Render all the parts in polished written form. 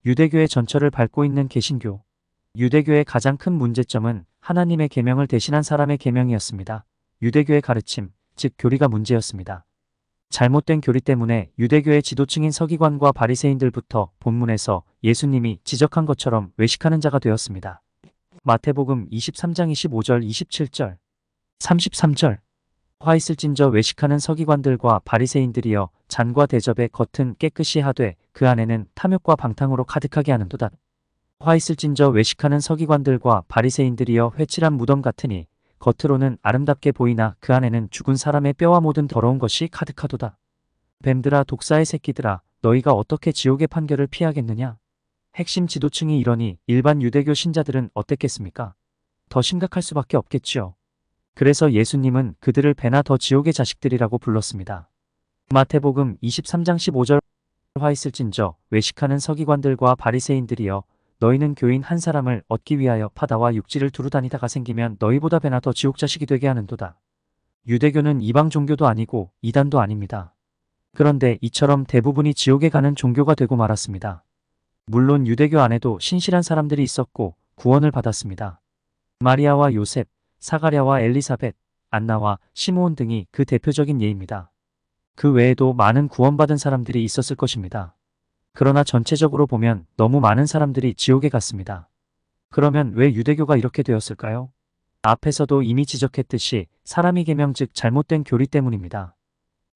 유대교의 전철을 밟고 있는 개신교. 유대교의 가장 큰 문제점은 하나님의 계명을 대신한 사람의 계명이었습니다. 유대교의 가르침, 즉 교리가 문제였습니다. 잘못된 교리 때문에 유대교의 지도층인 서기관과 바리새인들부터 본문에서 예수님이 지적한 것처럼 외식하는 자가 되었습니다. 마태복음 23장 25절 27절 33절 화 있을진저 외식하는 서기관들과 바리새인들이여 잔과 대접의 겉은 깨끗이 하되 그 안에는 탐욕과 방탕으로 가득하게 하는도다. 화 있을진저 외식하는 서기관들과 바리새인들이여 회칠한 무덤 같으니 겉으로는 아름답게 보이나 그 안에는 죽은 사람의 뼈와 모든 더러운 것이 가득하도다. 뱀들아 독사의 새끼들아 너희가 어떻게 지옥의 판결을 피하겠느냐. 핵심 지도층이 이러니 일반 유대교 신자들은 어땠겠습니까? 더 심각할 수밖에 없겠지요. 그래서 예수님은 그들을 배나 더 지옥의 자식들이라고 불렀습니다. 마태복음 23장 15절 화 있을진저 외식하는 서기관들과 바리새인들이여 너희는 교인 한 사람을 얻기 위하여 바다와 육지를 두루 다니다가 생기면 너희보다 배나 더 지옥 자식이 되게 하는도다. 유대교는 이방 종교도 아니고 이단도 아닙니다. 그런데 이처럼 대부분이 지옥에 가는 종교가 되고 말았습니다. 물론 유대교 안에도 신실한 사람들이 있었고 구원을 받았습니다. 마리아와 요셉, 사가랴와 엘리사벳, 안나와 시므온 등이 그 대표적인 예입니다. 그 외에도 많은 구원받은 사람들이 있었을 것입니다. 그러나 전체적으로 보면 너무 많은 사람들이 지옥에 갔습니다. 그러면 왜 유대교가 이렇게 되었을까요? 앞에서도 이미 지적했듯이 사람의 계명 즉 잘못된 교리 때문입니다.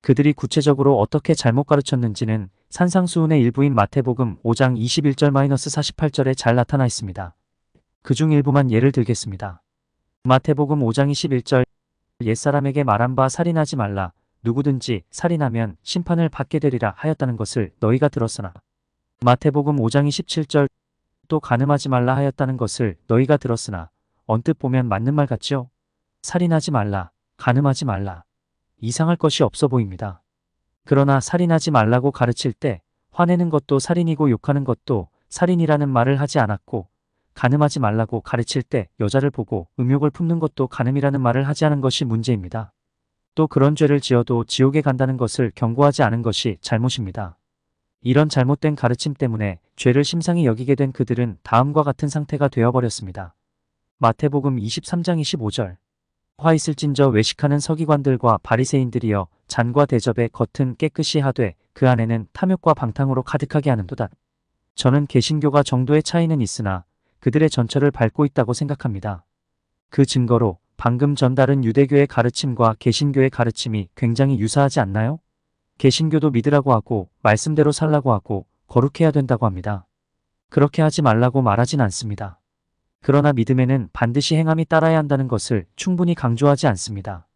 그들이 구체적으로 어떻게 잘못 가르쳤는지는 산상수훈의 일부인 마태복음 5장 21절-48절에 잘 나타나 있습니다. 그중 일부만 예를 들겠습니다. 마태복음 5장 21절 옛사람에게 말한 바 살인하지 말라. 누구든지 살인하면 심판을 받게 되리라 하였다는 것을 너희가 들었으나 마태복음 5장 27절 또 간음하지 말라 하였다는 것을 너희가 들었으나 언뜻 보면 맞는 말 같지요? 살인하지 말라, 간음하지 말라. 이상할 것이 없어 보입니다. 그러나 살인하지 말라고 가르칠 때 화내는 것도 살인이고 욕하는 것도 살인이라는 말을 하지 않았고 간음하지 말라고 가르칠 때 여자를 보고 음욕을 품는 것도 간음이라는 말을 하지 않은 것이 문제입니다. 또 그런 죄를 지어도 지옥에 간다는 것을 경고하지 않은 것이 잘못입니다. 이런 잘못된 가르침 때문에 죄를 심상히 여기게 된 그들은 다음과 같은 상태가 되어버렸습니다. 마태복음 23장 25절 화 있을진저 외식하는 서기관들과 바리새인들이여 잔과 대접의 겉은 깨끗이 하되 그 안에는 탐욕과 방탕으로 가득하게 하는도다. 저는 개신교가 정도의 차이는 있으나 그들의 전철을 밟고 있다고 생각합니다. 그 증거로 방금 전달은 유대교의 가르침과 개신교의 가르침이 굉장히 유사하지 않나요? 개신교도 믿으라고 하고 말씀대로 살라고 하고 거룩해야 된다고 합니다. 그렇게 하지 말라고 말하진 않습니다. 그러나 믿음에는 반드시 행함이 따라야 한다는 것을 충분히 강조하지 않습니다.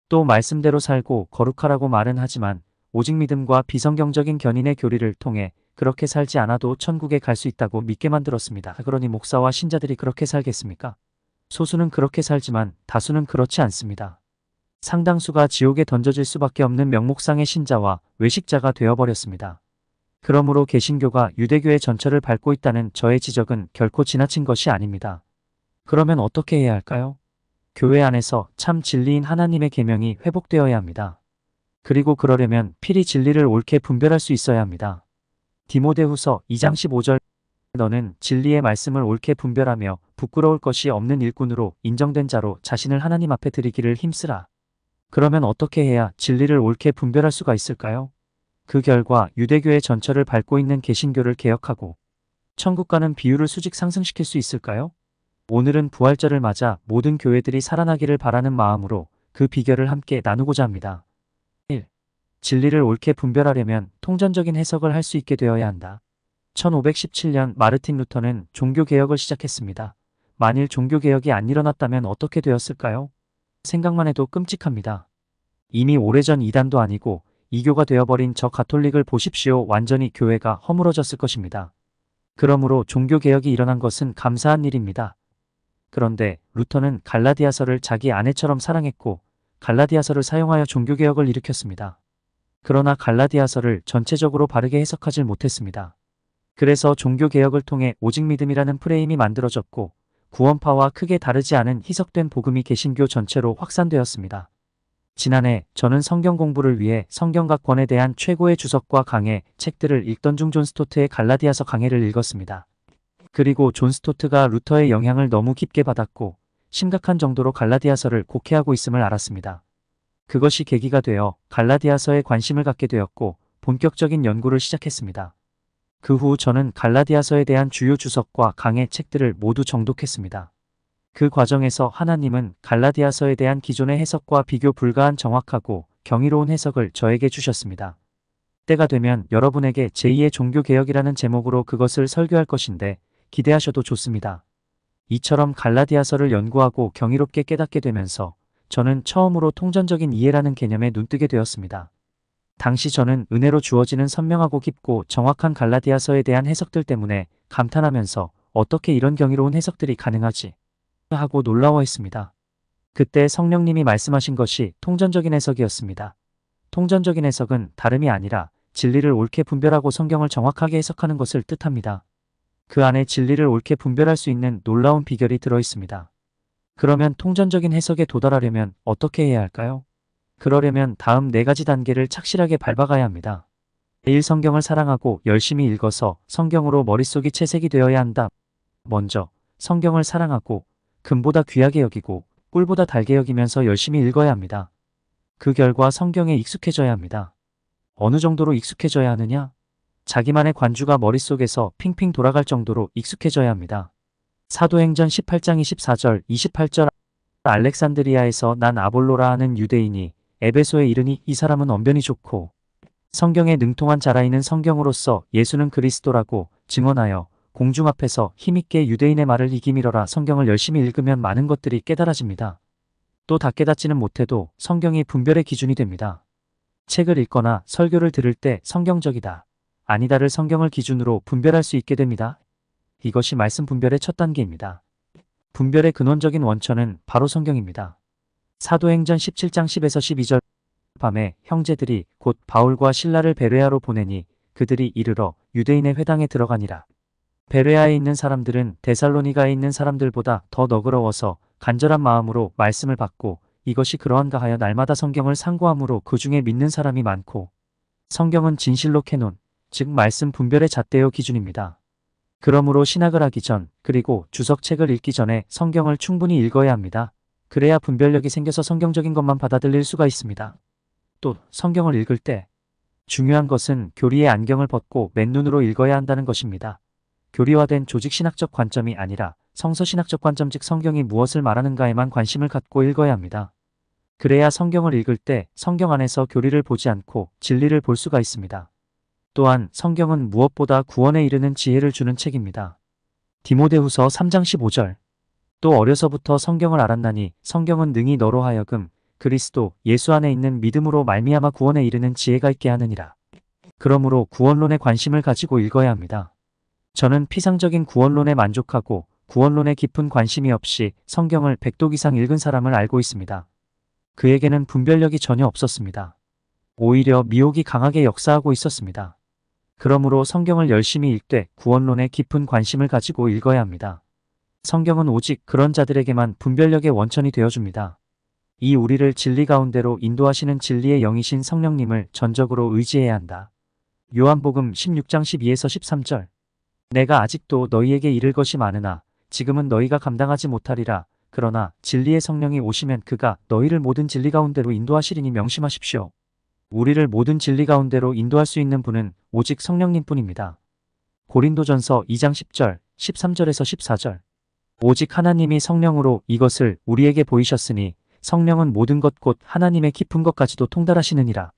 또 말씀대로 살고 거룩하라고 말은 하지만 오직 믿음과 비성경적인 견인의 교리를 통해 그렇게 살지 않아도 천국에 갈 수 있다고 믿게 만들었습니다. 그러니 목사와 신자들이 그렇게 살겠습니까? 소수는 그렇게 살지만 다수는 그렇지 않습니다. 상당수가 지옥에 던져질 수밖에 없는 명목상의 신자와 외식자가 되어버렸습니다. 그러므로 개신교가 유대교의 전철을 밟고 있다는 저의 지적은 결코 지나친 것이 아닙니다. 그러면 어떻게 해야 할까요? 교회 안에서 참 진리인 하나님의 계명이 회복되어야 합니다. 그리고 그러려면 필히 진리를 옳게 분별할 수 있어야 합니다. 디모데후서 2장 15절 너는 진리의 말씀을 옳게 분별하며 부끄러울 것이 없는 일꾼으로 인정된 자로 자신을 하나님 앞에 드리기를 힘쓰라. 그러면 어떻게 해야 진리를 옳게 분별할 수가 있을까요? 그 결과 유대교의 전철을 밟고 있는 개신교를 개혁하고 천국 가는 비율을 수직 상승시킬 수 있을까요? 오늘은 부활절을 맞아 모든 교회들이 살아나기를 바라는 마음으로 그 비결을 함께 나누고자 합니다. 1. 진리를 옳게 분별하려면 통전적인 해석을 할 수 있게 되어야 한다. 1517년 마르틴 루터는 종교개혁을 시작했습니다. 만일 종교개혁이 안 일어났다면 어떻게 되었을까요? 생각만 해도 끔찍합니다. 이미 오래전 이단도 아니고 이교가 되어버린 저 가톨릭을 보십시오. 완전히 교회가 허물어졌을 것입니다. 그러므로 종교개혁이 일어난 것은 감사한 일입니다. 그런데 루터는 갈라디아서를 자기 아내처럼 사랑했고 갈라디아서를 사용하여 종교개혁을 일으켰습니다. 그러나 갈라디아서를 전체적으로 바르게 해석하지 못했습니다. 그래서 종교개혁을 통해 오직 믿음이라는 프레임이 만들어졌고 구원파와 크게 다르지 않은 희석된 복음이 개신교 전체로 확산되었습니다. 지난해 저는 성경 공부를 위해 성경각권에 대한 최고의 주석과 강해 책들을 읽던 중 존 스토트의 갈라디아서 강해를 읽었습니다. 그리고 존 스토트가 루터의 영향을 너무 깊게 받았고 심각한 정도로 갈라디아서를 곡해하고 있음을 알았습니다. 그것이 계기가 되어 갈라디아서에 관심을 갖게 되었고 본격적인 연구를 시작했습니다. 그 후 저는 갈라디아서에 대한 주요 주석과 강해 책들을 모두 정독했습니다. 그 과정에서 하나님은 갈라디아서에 대한 기존의 해석과 비교 불가한 정확하고 경이로운 해석을 저에게 주셨습니다. 때가 되면 여러분에게 제2의 종교개혁이라는 제목으로 그것을 설교할 것인데 기대하셔도 좋습니다. 이처럼 갈라디아서를 연구하고 경이롭게 깨닫게 되면서 저는 처음으로 통전적인 이해라는 개념에 눈뜨게 되었습니다. 당시 저는 은혜로 주어지는 선명하고 깊고 정확한 갈라디아서에 대한 해석들 때문에 감탄하면서 어떻게 이런 경이로운 해석들이 가능하지? 하고 놀라워했습니다. 그때 성령님이 말씀하신 것이 통전적인 해석이었습니다. 통전적인 해석은 다름이 아니라 진리를 옳게 분별하고 성경을 정확하게 해석하는 것을 뜻합니다. 그 안에 진리를 옳게 분별할 수 있는 놀라운 비결이 들어 있습니다. 그러면 통전적인 해석에 도달하려면 어떻게 해야 할까요? 그러려면 다음 4가지 단계를 착실하게 밟아가야 합니다. 1. 성경을 사랑하고 열심히 읽어서 성경으로 머릿속이 채색이 되어야 한다. 먼저 성경을 사랑하고 금보다 귀하게 여기고 꿀보다 달게 여기면서 열심히 읽어야 합니다. 그 결과 성경에 익숙해져야 합니다. 어느 정도로 익숙해져야 하느냐? 자기만의 관주가 머릿속에서 핑핑 돌아갈 정도로 익숙해져야 합니다. 사도행전 18장 24절 28절 알렉산드리아에서 난 아볼로라 하는 유대인이 에베소에 이르니 이 사람은 언변이 좋고 성경에 능통한 자라이는 성경으로서 예수는 그리스도라고 증언하여 공중 앞에서 힘있게 유대인의 말을 이기밀어라. 성경을 열심히 읽으면 많은 것들이 깨달아집니다. 또 다 깨닫지는 못해도 성경이 분별의 기준이 됩니다. 책을 읽거나 설교를 들을 때 성경적이다, 아니다를 성경을 기준으로 분별할 수 있게 됩니다. 이것이 말씀 분별의 첫 단계입니다. 분별의 근원적인 원천은 바로 성경입니다. 사도행전 17장 10에서 12절 밤에 형제들이 곧 바울과 실라를 베레아로 보내니 그들이 이르러 유대인의 회당에 들어가니라. 베레아에 있는 사람들은 데살로니가에 있는 사람들보다 더 너그러워서 간절한 마음으로 말씀을 받고 이것이 그러한가 하여 날마다 성경을 상고함으로 그 중에 믿는 사람이 많고 성경은 진실로 캐논, 즉 말씀 분별의 잣대요 기준입니다. 그러므로 신학을 하기 전 그리고 주석책을 읽기 전에 성경을 충분히 읽어야 합니다. 그래야 분별력이 생겨서 성경적인 것만 받아들일 수가 있습니다. 또 성경을 읽을 때 중요한 것은 교리의 안경을 벗고 맨눈으로 읽어야 한다는 것입니다. 교리화된 조직신학적 관점이 아니라 성서신학적 관점, 즉 성경이 무엇을 말하는가에만 관심을 갖고 읽어야 합니다. 그래야 성경을 읽을 때 성경 안에서 교리를 보지 않고 진리를 볼 수가 있습니다. 또한 성경은 무엇보다 구원에 이르는 지혜를 주는 책입니다. 디모데후서 3장 15절 또 어려서부터 성경을 알았나니 성경은 능히 너로 하여금 그리스도 예수 안에 있는 믿음으로 말미암아 구원에 이르는 지혜가 있게 하느니라. 그러므로 구원론에 관심을 가지고 읽어야 합니다. 저는 피상적인 구원론에 만족하고 구원론에 깊은 관심이 없이 성경을 100독 이상 읽은 사람을 알고 있습니다. 그에게는 분별력이 전혀 없었습니다. 오히려 미혹이 강하게 역사하고 있었습니다. 그러므로 성경을 열심히 읽되 구원론에 깊은 관심을 가지고 읽어야 합니다. 성경은 오직 그런 자들에게만 분별력의 원천이 되어줍니다. 이 우리를 진리 가운데로 인도하시는 진리의 영이신 성령님을 전적으로 의지해야 한다. 요한복음 16장 12에서 13절 내가 아직도 너희에게 이를 것이 많으나 지금은 너희가 감당하지 못하리라. 그러나 진리의 성령이 오시면 그가 너희를 모든 진리 가운데로 인도하시리니 명심하십시오. 우리를 모든 진리 가운데로 인도할 수 있는 분은 오직 성령님뿐입니다. 고린도전서 2장 10절, 13절에서 14절 오직 하나님이 성령으로 이것을 우리에게 보이셨으니 성령은 모든 것 곧 하나님의 깊은 것까지도 통달하시느니라.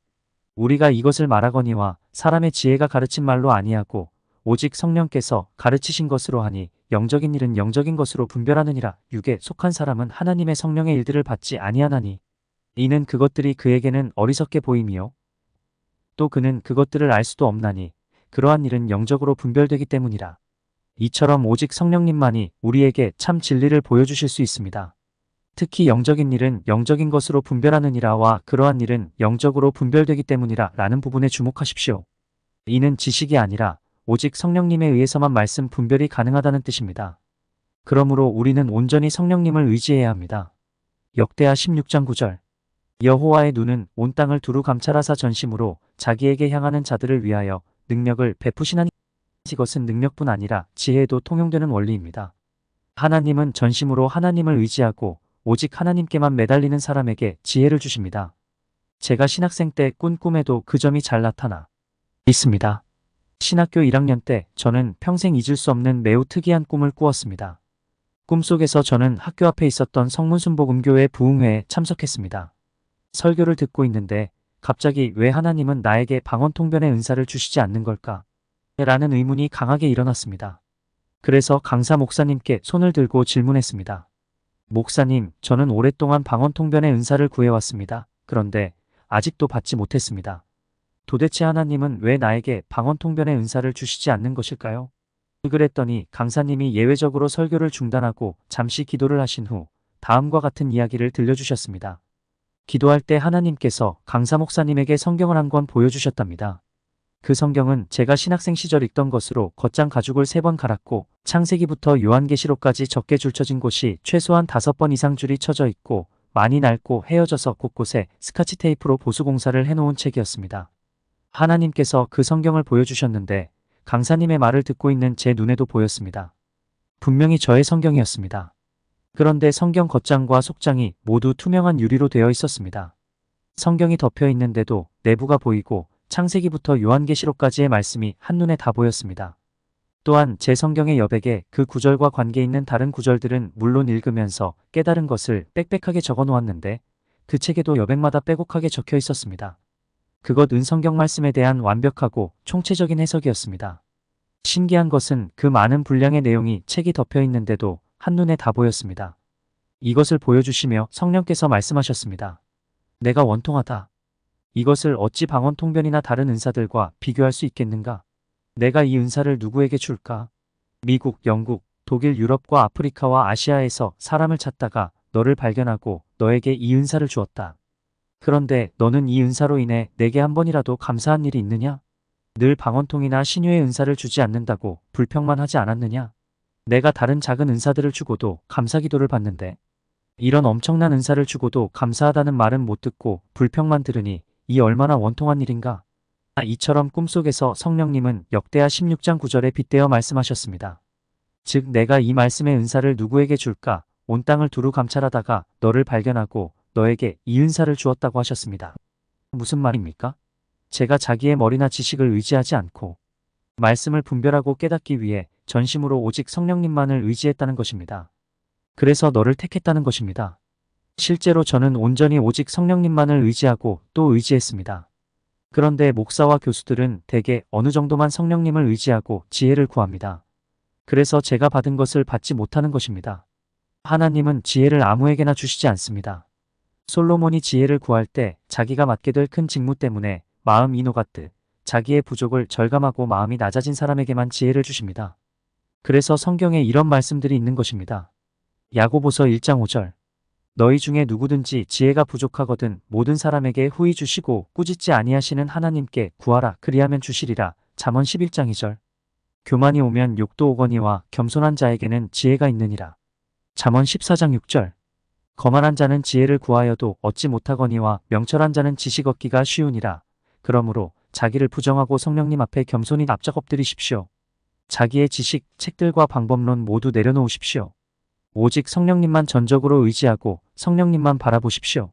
우리가 이것을 말하거니와 사람의 지혜가 가르친 말로 아니하고 오직 성령께서 가르치신 것으로 하니 영적인 일은 영적인 것으로 분별하느니라. 육에 속한 사람은 하나님의 성령의 일들을 받지 아니하나니 이는 그것들이 그에게는 어리석게 보임이요 또 그는 그것들을 알 수도 없나니 그러한 일은 영적으로 분별되기 때문이라. 이처럼 오직 성령님만이 우리에게 참 진리를 보여주실 수 있습니다. 특히 영적인 일은 영적인 것으로 분별하느니라와 그러한 일은 영적으로 분별되기 때문이라 라는 부분에 주목하십시오. 이는 지식이 아니라 오직 성령님에 의해서만 말씀 분별이 가능하다는 뜻입니다. 그러므로 우리는 온전히 성령님을 의지해야 합니다. 역대하 16장 9절 여호와의 눈은 온 땅을 두루 감찰하사 전심으로 자기에게 향하는 자들을 위하여 능력을 베푸시나니. 이것은 능력뿐 아니라 지혜에도 통용되는 원리입니다. 하나님은 전심으로 하나님을 의지하고 오직 하나님께만 매달리는 사람에게 지혜를 주십니다. 제가 신학생 때 꾼 꿈에도 그 점이 잘 나타나 있습니다. 신학교 1학년 때 저는 평생 잊을 수 없는 매우 특이한 꿈을 꾸었습니다. 꿈속에서 저는 학교 앞에 있었던 성문순복음교회 부흥회에 참석했습니다. 설교를 듣고 있는데 갑자기 왜 하나님은 나에게 방언통변의 은사를 주시지 않는 걸까? 라는 의문이 강하게 일어났습니다. 그래서 강사 목사님께 손을 들고 질문했습니다. 목사님, 저는 오랫동안 방언통변의 은사를 구해왔습니다. 그런데 아직도 받지 못했습니다. 도대체 하나님은 왜 나에게 방언통변의 은사를 주시지 않는 것일까요? 그랬더니 강사님이 예외적으로 설교를 중단하고 잠시 기도를 하신 후 다음과 같은 이야기를 들려주셨습니다. 기도할 때 하나님께서 강사 목사님에게 성경을 한 권 보여주셨답니다. 그 성경은 제가 신학생 시절 읽던 것으로 겉장 가죽을 3번 갈았고 창세기부터 요한계시록까지 적게 줄쳐진 곳이 최소한 5번 이상 줄이 쳐져 있고 많이 낡고 헤어져서 곳곳에 스카치 테이프로 보수 공사를 해놓은 책이었습니다. 하나님께서 그 성경을 보여주셨는데 강사님의 말을 듣고 있는 제 눈에도 보였습니다. 분명히 저의 성경이었습니다. 그런데 성경 겉장과 속장이 모두 투명한 유리로 되어 있었습니다. 성경이 덮여 있는데도 내부가 보이고 창세기부터 요한계시록까지의 말씀이 한눈에 다 보였습니다. 또한 제 성경의 여백에 그 구절과 관계 있는 다른 구절들은 물론 읽으면서 깨달은 것을 빽빽하게 적어 놓았는데 그 책에도 여백마다 빼곡하게 적혀 있었습니다. 그것 은성경 말씀에 대한 완벽하고 총체적인 해석이었습니다. 신기한 것은 그 많은 분량의 내용이 책이 덮여 있는데도 한눈에 다 보였습니다. 이것을 보여주시며 성령께서 말씀하셨습니다. 내가 원통하다. 이것을 어찌 방언통변이나 다른 은사들과 비교할 수 있겠는가? 내가 이 은사를 누구에게 줄까? 미국, 영국, 독일, 유럽과 아프리카와 아시아에서 사람을 찾다가 너를 발견하고 너에게 이 은사를 주었다. 그런데 너는 이 은사로 인해 내게 한 번이라도 감사한 일이 있느냐? 늘 방언통이나 신유의 은사를 주지 않는다고 불평만 하지 않았느냐? 내가 다른 작은 은사들을 주고도 감사기도를 받는데 이런 엄청난 은사를 주고도 감사하다는 말은 못 듣고 불평만 들으니 이 얼마나 원통한 일인가? 이처럼 꿈속에서 성령님은 역대하 16장 9절에 빗대어 말씀하셨습니다. 즉 내가 이 말씀의 은사를 누구에게 줄까? 온 땅을 두루 감찰하다가 너를 발견하고 너에게 이 은사를 주었다고 하셨습니다. 무슨 말입니까? 제가 자기의 머리나 지식을 의지하지 않고 말씀을 분별하고 깨닫기 위해 전심으로 오직 성령님만을 의지했다는 것입니다. 그래서 너를 택했다는 것입니다. 실제로 저는 온전히 오직 성령님만을 의지하고 또 의지했습니다. 그런데 목사와 교수들은 대개 어느 정도만 성령님을 의지하고 지혜를 구합니다. 그래서 제가 받은 것을 받지 못하는 것입니다. 하나님은 지혜를 아무에게나 주시지 않습니다. 솔로몬이 지혜를 구할 때 자기가 맡게 될 큰 직무 때문에 마음 이노갔듯 자기의 부족을 절감하고 마음이 낮아진 사람에게만 지혜를 주십니다. 그래서 성경에 이런 말씀들이 있는 것입니다. 야고보서 1장 5절. 너희 중에 누구든지 지혜가 부족하거든 모든 사람에게 후히 주시고 꾸짖지 아니하시는 하나님께 구하라 그리하면 주시리라. 잠언 11장 2절. 교만이 오면 욕도 오거니와 겸손한 자에게는 지혜가 있느니라. 잠언 14장 6절. 거만한 자는 지혜를 구하여도 얻지 못하거니와 명철한 자는 지식 얻기가 쉬우니라. 그러므로 자기를 부정하고 성령님 앞에 겸손히 납작 엎드리십시오. 자기의 지식, 책들과 방법론 모두 내려놓으십시오. 오직 성령님만 전적으로 의지하고 성령님만 바라보십시오.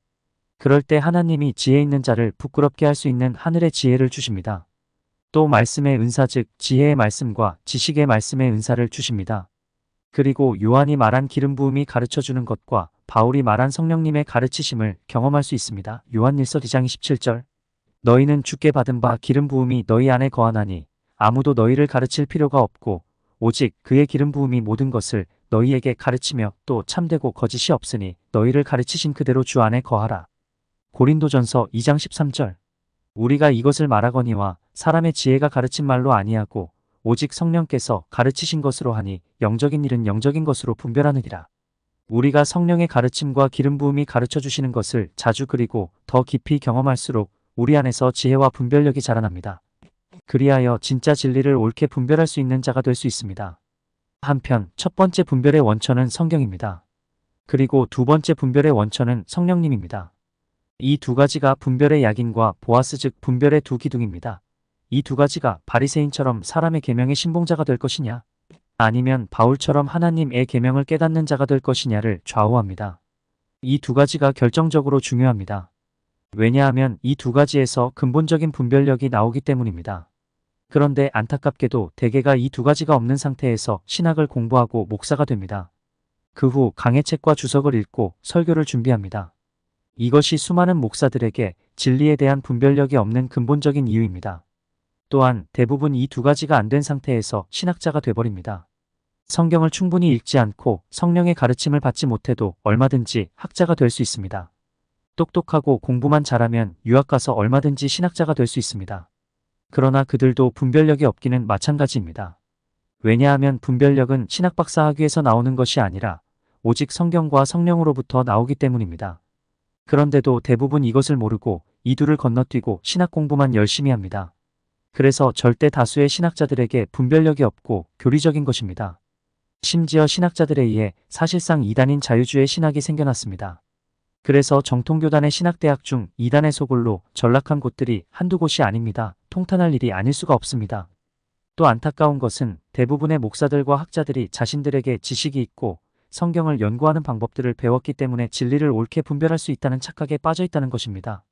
그럴 때 하나님이 지혜 있는 자를 부끄럽게 할 수 있는 하늘의 지혜를 주십니다. 또 말씀의 은사 즉 지혜의 말씀과 지식의 말씀의 은사를 주십니다. 그리고 요한이 말한 기름 부음이 가르쳐주는 것과 바울이 말한 성령님의 가르치심을 경험할 수 있습니다. 요한일서 2장 27절. 너희는 주께 받은 바 기름 부음이 너희 안에 거하나니 아무도 너희를 가르칠 필요가 없고 오직 그의 기름 부음이 모든 것을 너희에게 가르치며 또 참되고 거짓이 없으니 너희를 가르치신 그대로 주 안에 거하라. 고린도전서 2장 13절. 우리가 이것을 말하거니와 사람의 지혜가 가르친 말로 아니하고 오직 성령께서 가르치신 것으로 하니 영적인 일은 영적인 것으로 분별하느니라. 우리가 성령의 가르침과 기름 부음이 가르쳐 주시는 것을 자주 그리고 더 깊이 경험할수록 우리 안에서 지혜와 분별력이 자라납니다. 그리하여 진짜 진리를 옳게 분별할 수 있는 자가 될 수 있습니다. 한편 첫 번째 분별의 원천은 성경입니다. 그리고 두 번째 분별의 원천은 성령님입니다. 이 두 가지가 분별의 약인과 보아스 즉 분별의 두 기둥입니다. 이 두 가지가 바리새인처럼 사람의 계명의 신봉자가 될 것이냐, 아니면 바울처럼 하나님의 계명을 깨닫는 자가 될 것이냐를 좌우합니다. 이 두 가지가 결정적으로 중요합니다. 왜냐하면 이 두 가지에서 근본적인 분별력이 나오기 때문입니다. 그런데 안타깝게도 대개가 이 두 가지가 없는 상태에서 신학을 공부하고 목사가 됩니다. 그 후 강해책과 주석을 읽고 설교를 준비합니다. 이것이 수많은 목사들에게 진리에 대한 분별력이 없는 근본적인 이유입니다. 또한 대부분 이 두 가지가 안 된 상태에서 신학자가 돼버립니다. 성경을 충분히 읽지 않고 성령의 가르침을 받지 못해도 얼마든지 학자가 될 수 있습니다. 똑똑하고 공부만 잘하면 유학 가서 얼마든지 신학자가 될 수 있습니다. 그러나 그들도 분별력이 없기는 마찬가지입니다. 왜냐하면 분별력은 신학박사 학위에서 나오는 것이 아니라 오직 성경과 성령으로부터 나오기 때문입니다. 그런데도 대부분 이것을 모르고 이 둘을 건너뛰고 신학 공부만 열심히 합니다. 그래서 절대 다수의 신학자들에게 분별력이 없고 교리적인 것입니다. 심지어 신학자들에 의해 사실상 이단인 자유주의 신학이 생겨났습니다. 그래서 정통교단의 신학대학 중 이단의 소굴로 전락한 곳들이 한두 곳이 아닙니다. 통탄할 일이 아닐 수가 없습니다. 또 안타까운 것은 대부분의 목사들과 학자들이 자신들에게 지식이 있고 성경을 연구하는 방법들을 배웠기 때문에 진리를 옳게 분별할 수 있다는 착각에 빠져 있다는 것입니다.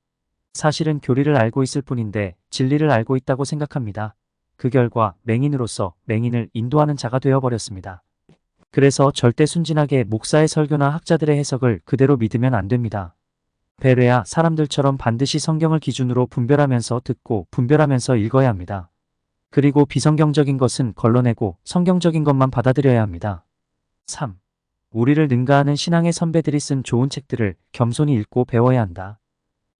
사실은 교리를 알고 있을 뿐인데 진리를 알고 있다고 생각합니다. 그 결과 맹인으로서 맹인을 인도하는 자가 되어버렸습니다. 그래서 절대 순진하게 목사의 설교나 학자들의 해석을 그대로 믿으면 안 됩니다. 베레아 사람들처럼 반드시 성경을 기준으로 분별하면서 듣고 분별하면서 읽어야 합니다. 그리고 비성경적인 것은 걸러내고 성경적인 것만 받아들여야 합니다. 3. 우리를 능가하는 신앙의 선배들이 쓴 좋은 책들을 겸손히 읽고 배워야 한다.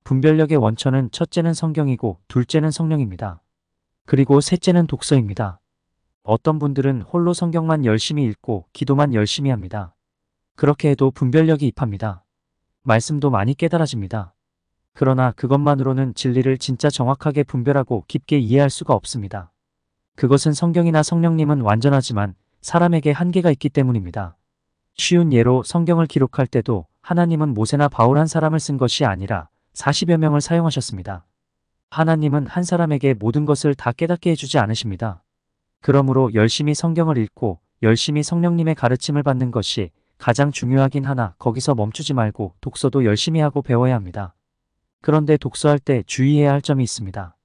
분별력의 원천은 첫째는 성경이고 둘째는 성령입니다. 그리고 셋째는 독서입니다. 어떤 분들은 홀로 성경만 열심히 읽고 기도만 열심히 합니다. 그렇게 해도 분별력이 입합니다. 말씀도 많이 깨달아집니다. 그러나 그것만으로는 진리를 진짜 정확하게 분별하고 깊게 이해할 수가 없습니다. 그것은 성경이나 성령님은 완전하지만 사람에게 한계가 있기 때문입니다. 쉬운 예로 성경을 기록할 때도 하나님은 모세나 바울 한 사람을 쓴 것이 아니라 40여 명을 사용하셨습니다. 하나님은 한 사람에게 모든 것을 다 깨닫게 해주지 않으십니다. 그러므로 열심히 성경을 읽고 열심히 성령님의 가르침을 받는 것이 가장 중요하긴 하나 거기서 멈추지 말고 독서도 열심히 하고 배워야 합니다. 그런데 독서할 때 주의해야 할 점이 있습니다.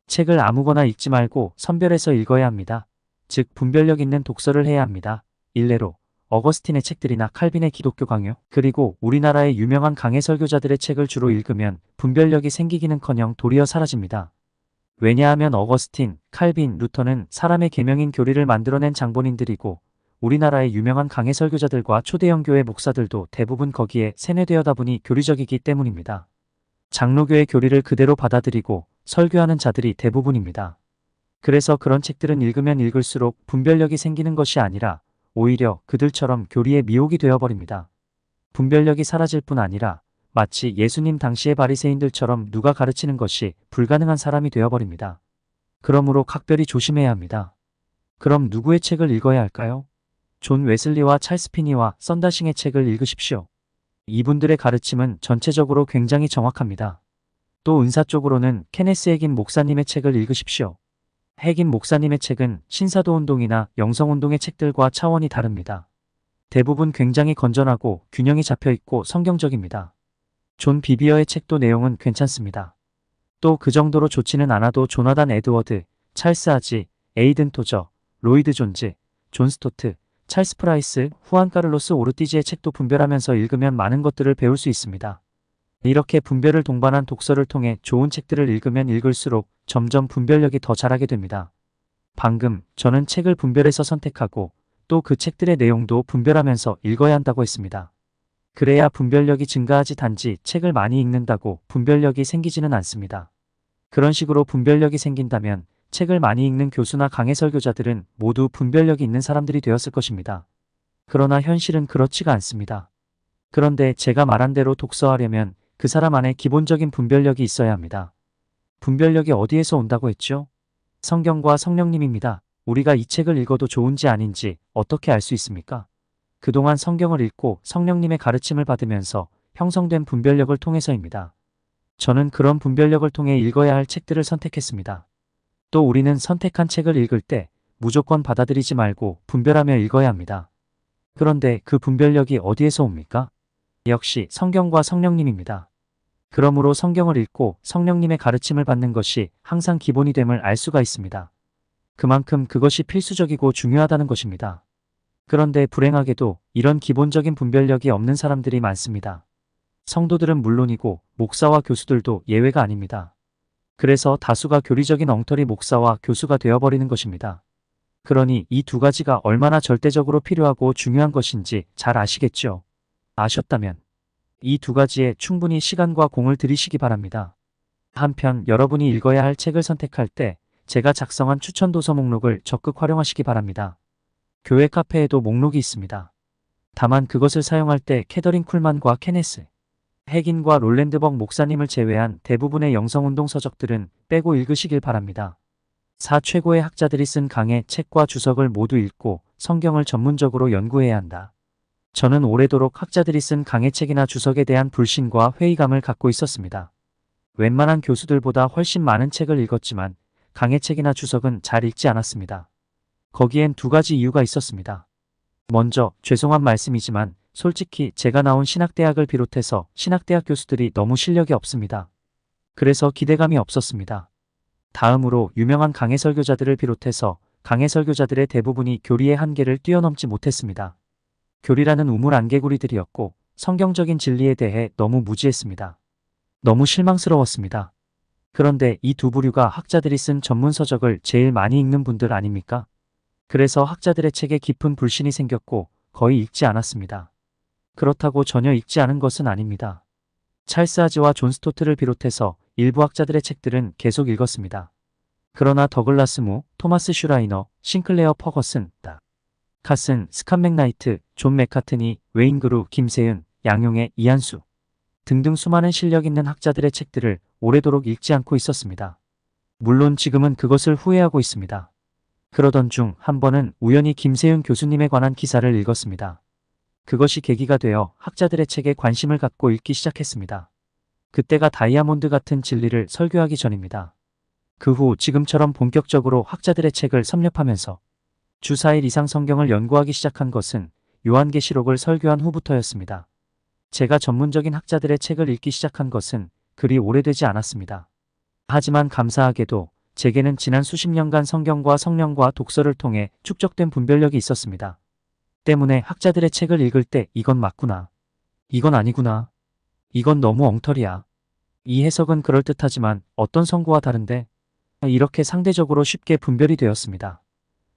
책을 아무거나 읽지 말고 선별해서 읽어야 합니다. 즉 분별력 있는 독서를 해야 합니다. 일례로 어거스틴의 책들이나 칼빈의 기독교 강요, 그리고 우리나라의 유명한 강해 설교자들의 책을 주로 읽으면 분별력이 생기기는커녕 도리어 사라집니다. 왜냐하면 어거스틴, 칼빈, 루터는 사람의 계명인 교리를 만들어낸 장본인들이고 우리나라의 유명한 강해 설교자들과 초대형 교회 목사들도 대부분 거기에 세뇌되어다 보니 교리적이기 때문입니다. 장로교의 교리를 그대로 받아들이고 설교하는 자들이 대부분입니다. 그래서 그런 책들은 읽으면 읽을수록 분별력이 생기는 것이 아니라 오히려 그들처럼 교리의 미혹이 되어버립니다. 분별력이 사라질 뿐 아니라 마치 예수님 당시의 바리새인들처럼 누가 가르치는 것이 불가능한 사람이 되어버립니다. 그러므로 각별히 조심해야 합니다. 그럼 누구의 책을 읽어야 할까요? 존 웨슬리와 찰스 피니와 썬다싱의 책을 읽으십시오. 이분들의 가르침은 전체적으로 굉장히 정확합니다. 또 은사 쪽으로는 케네스 해긴 목사님의 책을 읽으십시오. 해긴 목사님의 책은 신사도운동이나 영성운동의 책들과 차원이 다릅니다. 대부분 굉장히 건전하고 균형이 잡혀있고 성경적입니다. 존 비비어의 책도 내용은 괜찮습니다. 또 그 정도로 좋지는 않아도 조나단 에드워드, 찰스 하지, 에이든 토저, 로이드 존즈, 존 스토트, 찰스 프라이스, 후안 카를로스 오르티지의 책도 분별하면서 읽으면 많은 것들을 배울 수 있습니다. 이렇게 분별을 동반한 독서를 통해 좋은 책들을 읽으면 읽을수록 점점 분별력이 더 자라게 됩니다. 방금 저는 책을 분별해서 선택하고 또 그 책들의 내용도 분별하면서 읽어야 한다고 했습니다. 그래야 분별력이 증가하지 단지 책을 많이 읽는다고 분별력이 생기지는 않습니다. 그런 식으로 분별력이 생긴다면 책을 많이 읽는 교수나 강해 설교자들은 모두 분별력이 있는 사람들이 되었을 것입니다. 그러나 현실은 그렇지가 않습니다. 그런데 제가 말한 대로 독서하려면 그 사람 안에 기본적인 분별력이 있어야 합니다. 분별력이 어디에서 온다고 했죠? 성경과 성령님입니다. 우리가 이 책을 읽어도 좋은지 아닌지 어떻게 알 수 있습니까? 그동안 성경을 읽고 성령님의 가르침을 받으면서 형성된 분별력을 통해서입니다. 저는 그런 분별력을 통해 읽어야 할 책들을 선택했습니다. 또 우리는 선택한 책을 읽을 때 무조건 받아들이지 말고 분별하며 읽어야 합니다. 그런데 그 분별력이 어디에서 옵니까? 역시 성경과 성령님입니다. 그러므로 성경을 읽고 성령님의 가르침을 받는 것이 항상 기본이 됨을 알 수가 있습니다. 그만큼 그것이 필수적이고 중요하다는 것입니다. 그런데 불행하게도 이런 기본적인 분별력이 없는 사람들이 많습니다. 성도들은 물론이고 목사와 교수들도 예외가 아닙니다. 그래서 다수가 교리적인 엉터리 목사와 교수가 되어버리는 것입니다. 그러니 이 두 가지가 얼마나 절대적으로 필요하고 중요한 것인지 잘 아시겠죠? 아셨다면 이 두 가지에 충분히 시간과 공을 들이시기 바랍니다. 한편 여러분이 읽어야 할 책을 선택할 때 제가 작성한 추천 도서 목록을 적극 활용하시기 바랍니다. 교회 카페에도 목록이 있습니다. 다만 그것을 사용할 때 캐더린 쿨만과 케네스 해긴과 롤랜드벅 목사님을 제외한 대부분의 영성운동 서적들은 빼고 읽으시길 바랍니다. 최고의 학자들이 쓴 강의 책과 주석을 모두 읽고 성경을 전문적으로 연구해야 한다. 저는 오래도록 학자들이 쓴 강의 책이나 주석에 대한 불신과 회의감을 갖고 있었습니다. 웬만한 교수들보다 훨씬 많은 책을 읽었지만 강의 책이나 주석은 잘 읽지 않았습니다. 거기엔 두 가지 이유가 있었습니다. 먼저 죄송한 말씀이지만 솔직히 제가 나온 신학대학을 비롯해서 신학대학 교수들이 너무 실력이 없습니다. 그래서 기대감이 없었습니다. 다음으로 유명한 강해 설교자들을 비롯해서 강해 설교자들의 대부분이 교리의 한계를 뛰어넘지 못했습니다. 교리라는 우물 안개구리들이었고 성경적인 진리에 대해 너무 무지했습니다. 너무 실망스러웠습니다. 그런데 이 두 부류가 학자들이 쓴 전문 서적을 제일 많이 읽는 분들 아닙니까? 그래서 학자들의 책에 깊은 불신이 생겼고 거의 읽지 않았습니다. 그렇다고 전혀 읽지 않은 것은 아닙니다. 찰스 하즈와 존 스토트를 비롯해서 일부 학자들의 책들은 계속 읽었습니다. 그러나 더글라스 무, 토마스 슈라이너, 싱클레어 퍼거슨, 카슨, 스칸 맥나이트, 존 맥카트니, 웨인 그루, 김세윤, 양용의, 이한수 등등 수많은 실력 있는 학자들의 책들을 오래도록 읽지 않고 있었습니다. 물론 지금은 그것을 후회하고 있습니다. 그러던 중 한 번은 우연히 김세윤 교수님에 관한 기사를 읽었습니다. 그것이 계기가 되어 학자들의 책에 관심을 갖고 읽기 시작했습니다. 그때가 다이아몬드 같은 진리를 설교하기 전입니다. 그 후 지금처럼 본격적으로 학자들의 책을 섭렵하면서 주 4일 이상 성경을 연구하기 시작한 것은 요한계시록을 설교한 후부터였습니다. 제가 전문적인 학자들의 책을 읽기 시작한 것은 그리 오래되지 않았습니다. 하지만 감사하게도 제게는 지난 수십 년간 성경과 성령과 독서를 통해 축적된 분별력이 있었습니다. 때문에 학자들의 책을 읽을 때 이건 맞구나. 이건 아니구나. 이건 너무 엉터리야. 이 해석은 그럴듯하지만 어떤 성구와 다른데? 이렇게 상대적으로 쉽게 분별이 되었습니다.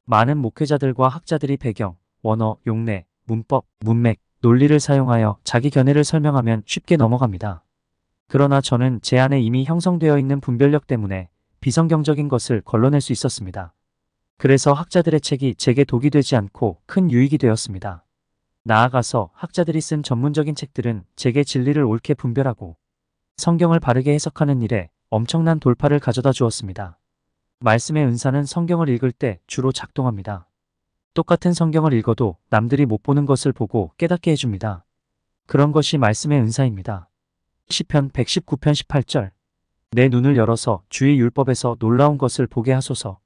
많은 목회자들과 학자들이 배경, 원어, 용례, 문법, 문맥, 논리를 사용하여 자기 견해를 설명하면 쉽게 넘어갑니다. 그러나 저는 제 안에 이미 형성되어 있는 분별력 때문에 비성경적인 것을 걸러낼 수 있었습니다. 그래서 학자들의 책이 제게 독이 되지 않고 큰 유익이 되었습니다. 나아가서 학자들이 쓴 전문적인 책들은 제게 진리를 옳게 분별하고 성경을 바르게 해석하는 일에 엄청난 돌파를 가져다 주었습니다. 말씀의 은사는 성경을 읽을 때 주로 작동합니다. 똑같은 성경을 읽어도 남들이 못 보는 것을 보고 깨닫게 해줍니다. 그런 것이 말씀의 은사입니다. 시편 119편 18절 내 눈을 열어서 주의 율법에서 놀라운 것을 보게 하소서.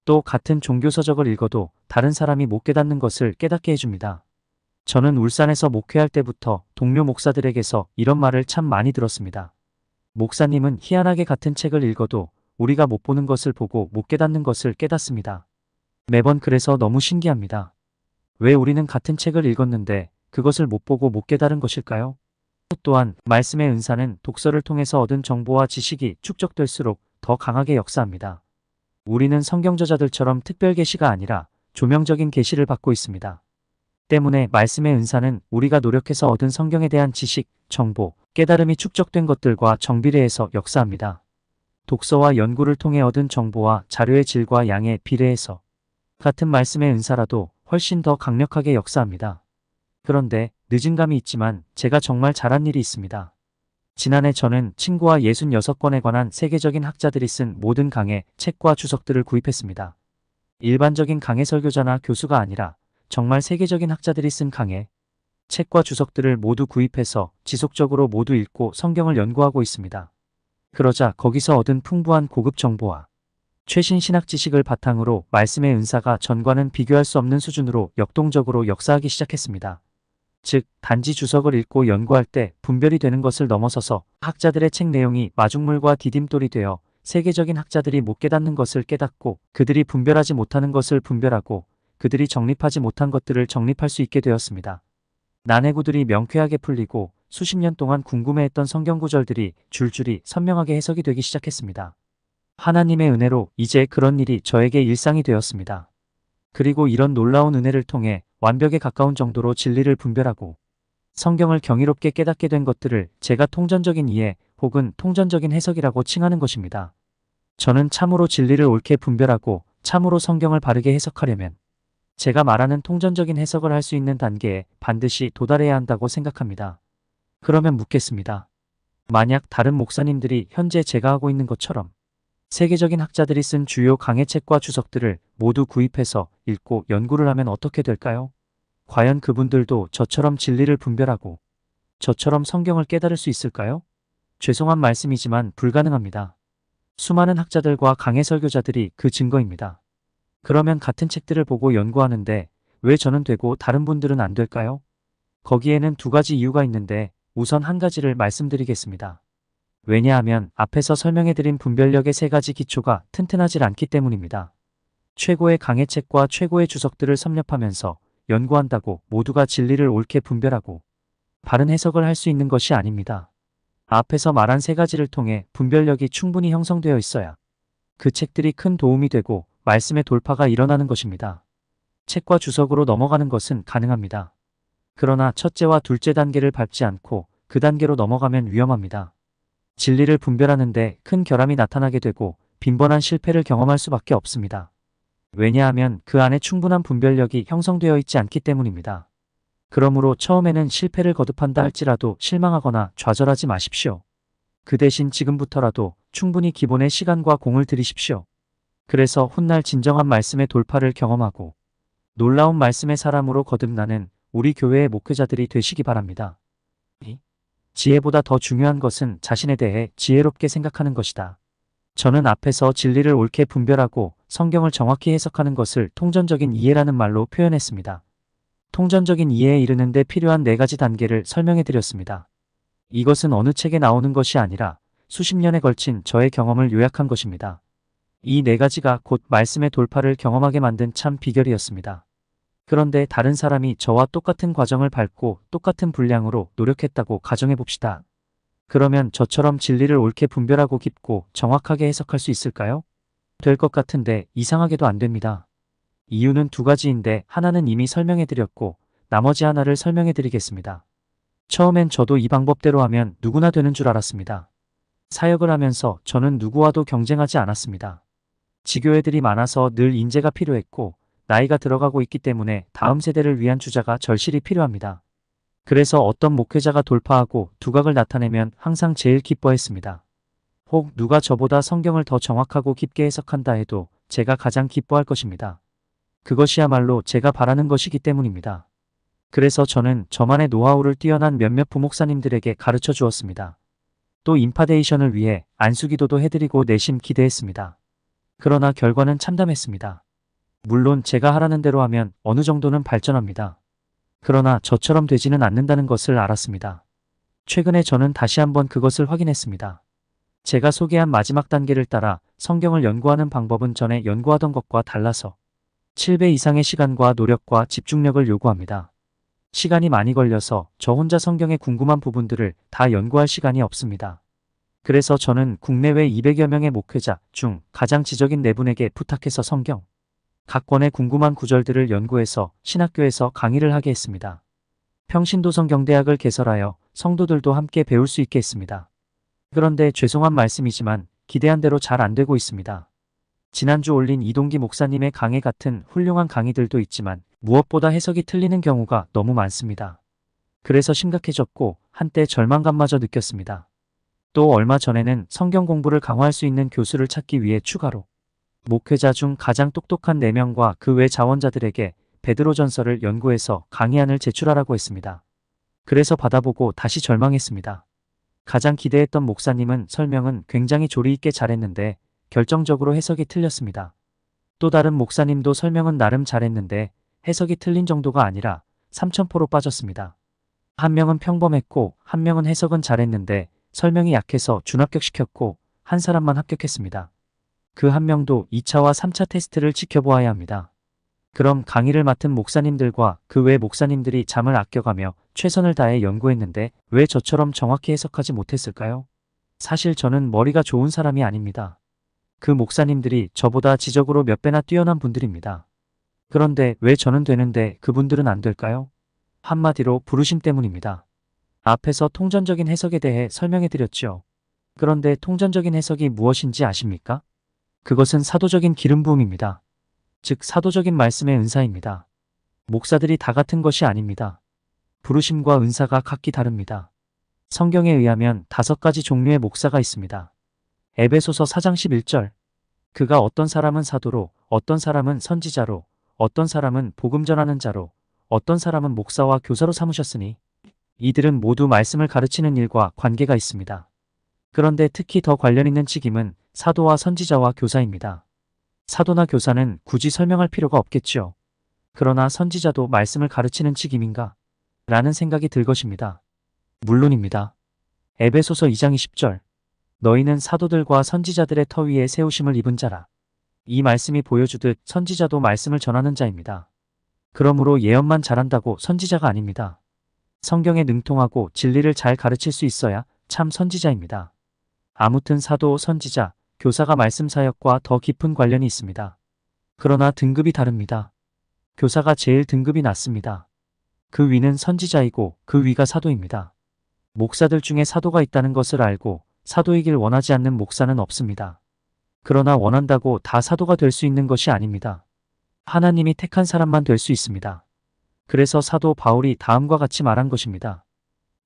또 같은 종교서적을 읽어도 다른 사람이 못 깨닫는 것을 깨닫게 해줍니다. 저는 울산에서 목회할 때부터 동료 목사들에게서 이런 말을 참 많이 들었습니다. 목사님은 희한하게 같은 책을 읽어도 우리가 못 보는 것을 보고 못 깨닫는 것을 깨닫습니다. 매번 그래서 너무 신기합니다. 왜 우리는 같은 책을 읽었는데 그것을 못 보고 못 깨달은 것일까요? 또한 말씀의 은사는 독서를 통해서 얻은 정보와 지식이 축적될수록 더 강하게 역사합니다. 우리는 성경 저자들처럼 특별 계시가 아니라 조명적인 계시를 받고 있습니다. 때문에 말씀의 은사는 우리가 노력해서 얻은 성경에 대한 지식, 정보, 깨달음이 축적된 것들과 정비례해서 역사합니다. 독서와 연구를 통해 얻은 정보와 자료의 질과 양에 비례해서 같은 말씀의 은사라도 훨씬 더 강력하게 역사합니다. 그런데 늦은 감이 있지만 제가 정말 잘한 일이 있습니다. 지난해 저는 친구와 66권에 관한 세계적인 학자들이 쓴 모든 강해, 책과 주석들을 구입했습니다. 일반적인 강해 설교자나 교수가 아니라 정말 세계적인 학자들이 쓴 강해, 책과 주석들을 모두 구입해서 지속적으로 모두 읽고 성경을 연구하고 있습니다. 그러자 거기서 얻은 풍부한 고급 정보와 최신 신학 지식을 바탕으로 말씀의 은사가 전과는 비교할 수 없는 수준으로 역동적으로 역사하기 시작했습니다. 즉, 단지 주석을 읽고 연구할 때 분별이 되는 것을 넘어서서 학자들의 책 내용이 마중물과 디딤돌이 되어 세계적인 학자들이 못 깨닫는 것을 깨닫고 그들이 분별하지 못하는 것을 분별하고 그들이 정립하지 못한 것들을 정립할 수 있게 되었습니다. 난해구들이 명쾌하게 풀리고 수십 년 동안 궁금해했던 성경 구절들이 줄줄이 선명하게 해석이 되기 시작했습니다. 하나님의 은혜로 이제 그런 일이 저에게 일상이 되었습니다. 그리고 이런 놀라운 은혜를 통해 완벽에 가까운 정도로 진리를 분별하고 성경을 경이롭게 깨닫게 된 것들을 제가 통전적인 이해 혹은 통전적인 해석이라고 칭하는 것입니다. 저는 참으로 진리를 옳게 분별하고 참으로 성경을 바르게 해석하려면 제가 말하는 통전적인 해석을 할 수 있는 단계에 반드시 도달해야 한다고 생각합니다. 그러면 묻겠습니다. 만약 다른 목사님들이 현재 제가 하고 있는 것처럼 세계적인 학자들이 쓴 주요 강해책과 주석들을 모두 구입해서 읽고 연구를 하면 어떻게 될까요? 과연 그분들도 저처럼 진리를 분별하고 저처럼 성경을 깨달을 수 있을까요? 죄송한 말씀이지만 불가능합니다. 수많은 학자들과 강해 설교자들이 그 증거입니다. 그러면 같은 책들을 보고 연구하는데 왜 저는 되고 다른 분들은 안 될까요? 거기에는 두 가지 이유가 있는데 우선 한 가지를 말씀드리겠습니다. 왜냐하면 앞에서 설명해드린 분별력의 세 가지 기초가 튼튼하지 않기 때문입니다. 최고의 강해책과 최고의 주석들을 섭렵하면서 연구한다고 모두가 진리를 옳게 분별하고 바른 해석을 할 수 있는 것이 아닙니다. 앞에서 말한 세 가지를 통해 분별력이 충분히 형성되어 있어야 그 책들이 큰 도움이 되고 말씀의 돌파가 일어나는 것입니다. 책과 주석으로 넘어가는 것은 가능합니다. 그러나 첫째와 둘째 단계를 밟지 않고 그 단계로 넘어가면 위험합니다. 진리를 분별하는데 큰 결함이 나타나게 되고 빈번한 실패를 경험할 수밖에 없습니다. 왜냐하면 그 안에 충분한 분별력이 형성되어 있지 않기 때문입니다. 그러므로 처음에는 실패를 거듭한다 할지라도 실망하거나 좌절하지 마십시오. 그 대신 지금부터라도 충분히 기본의 시간과 공을 들이십시오. 그래서 훗날 진정한 말씀의 돌파를 경험하고 놀라운 말씀의 사람으로 거듭나는 우리 교회의 목회자들이 되시기 바랍니다. 지혜보다 더 중요한 것은 자신에 대해 지혜롭게 생각하는 것이다. 저는 앞에서 진리를 옳게 분별하고 성경을 정확히 해석하는 것을 통전적인 이해라는 말로 표현했습니다. 통전적인 이해에 이르는 데 필요한 네 가지 단계를 설명해 드렸습니다. 이것은 어느 책에 나오는 것이 아니라 수십 년에 걸친 저의 경험을 요약한 것입니다. 이 네 가지가 곧 말씀의 돌파를 경험하게 만든 참 비결이었습니다. 그런데 다른 사람이 저와 똑같은 과정을 밟고 똑같은 분량으로 노력했다고 가정해 봅시다. 그러면 저처럼 진리를 옳게 분별하고 깊고 정확하게 해석할 수 있을까요? 될 것 같은데 이상하게도 안 됩니다. 이유는 두 가지인데 하나는 이미 설명해 드렸고 나머지 하나를 설명해 드리겠습니다. 처음엔 저도 이 방법대로 하면 누구나 되는 줄 알았습니다. 사역을 하면서 저는 누구와도 경쟁하지 않았습니다. 지교회들이 많아서 늘 인재가 필요했고 나이가 들어가고 있기 때문에 다음 세대를 위한 주자가 절실히 필요합니다. 그래서 어떤 목회자가 돌파하고 두각을 나타내면 항상 제일 기뻐했습니다. 혹 누가 저보다 성경을 더 정확하고 깊게 해석한다 해도 제가 가장 기뻐할 것입니다. 그것이야말로 제가 바라는 것이기 때문입니다. 그래서 저는 저만의 노하우를 뛰어난 몇몇 부목사님들에게 가르쳐 주었습니다. 또 임파데이션을 위해 안수기도도 해드리고 내심 기대했습니다. 그러나 결과는 참담했습니다. 물론 제가 하라는 대로 하면 어느 정도는 발전합니다. 그러나 저처럼 되지는 않는다는 것을 알았습니다. 최근에 저는 다시 한번 그것을 확인했습니다. 제가 소개한 마지막 단계를 따라 성경을 연구하는 방법은 전에 연구하던 것과 달라서 7배 이상의 시간과 노력과 집중력을 요구합니다. 시간이 많이 걸려서 저 혼자 성경의 궁금한 부분들을 다 연구할 시간이 없습니다. 그래서 저는 국내외 200여 명의 목회자 중 가장 지적인 네 분에게 부탁해서 성경 각 권의 궁금한 구절들을 연구해서 신학교에서 강의를 하게 했습니다. 평신도성경대학을 개설하여 성도들도 함께 배울 수 있게 했습니다. 그런데 죄송한 말씀이지만 기대한 대로 잘 안 되고 있습니다. 지난주 올린 이동기 목사님의 강의 같은 훌륭한 강의들도 있지만 무엇보다 해석이 틀리는 경우가 너무 많습니다. 그래서 심각해졌고 한때 절망감마저 느꼈습니다. 또 얼마 전에는 성경 공부를 강화할 수 있는 교수를 찾기 위해 추가로 목회자 중 가장 똑똑한 4명과 그 외 자원자들에게 베드로전서를 연구해서 강의안을 제출하라고 했습니다. 그래서 받아보고 다시 절망했습니다. 가장 기대했던 목사님은 설명은 굉장히 조리 있게 잘했는데 결정적으로 해석이 틀렸습니다. 또 다른 목사님도 설명은 나름 잘했는데 해석이 틀린 정도가 아니라 3,000%로 빠졌습니다. 한 명은 평범했고 한 명은 해석은 잘했는데 설명이 약해서 준합격시켰고 한 사람만 합격했습니다. 그 한 명도 2차와 3차 테스트를 지켜보아야 합니다. 그럼 강의를 맡은 목사님들과 그 외 목사님들이 잠을 아껴가며 최선을 다해 연구했는데 왜 저처럼 정확히 해석하지 못했을까요? 사실 저는 머리가 좋은 사람이 아닙니다. 그 목사님들이 저보다 지적으로 몇 배나 뛰어난 분들입니다. 그런데 왜 저는 되는데 그분들은 안 될까요? 한마디로 부르심 때문입니다. 앞에서 통전적인 해석에 대해 설명해 드렸죠. 그런데 통전적인 해석이 무엇인지 아십니까? 그것은 사도적인 기름 부음입니다. 즉 사도적인 말씀의 은사입니다. 목사들이 다 같은 것이 아닙니다. 부르심과 은사가 각기 다릅니다. 성경에 의하면 5가지 종류의 목사가 있습니다. 에베소서 4장 11절. 그가 어떤 사람은 사도로, 어떤 사람은 선지자로, 어떤 사람은 복음 전하는 자로, 어떤 사람은 목사와 교사로 삼으셨으니 이들은 모두 말씀을 가르치는 일과 관계가 있습니다. 그런데 특히 더 관련 있는 직임은 사도와 선지자와 교사입니다. 사도나 교사는 굳이 설명할 필요가 없겠지요. 그러나 선지자도 말씀을 가르치는 직임인가? 라는 생각이 들 것입니다. 물론입니다. 에베소서 2장 20절. 너희는 사도들과 선지자들의 터 위에 세우심을 입은 자라. 이 말씀이 보여주듯 선지자도 말씀을 전하는 자입니다. 그러므로 예언만 잘한다고 선지자가 아닙니다. 성경에 능통하고 진리를 잘 가르칠 수 있어야 참 선지자입니다. 아무튼 사도, 선지자, 교사가 말씀 사역과 더 깊은 관련이 있습니다. 그러나 등급이 다릅니다. 교사가 제일 등급이 낮습니다. 그 위는 선지자이고 그 위가 사도입니다. 목사들 중에 사도가 있다는 것을 알고 사도이길 원하지 않는 목사는 없습니다. 그러나 원한다고 다 사도가 될 수 있는 것이 아닙니다. 하나님이 택한 사람만 될 수 있습니다. 그래서 사도 바울이 다음과 같이 말한 것입니다.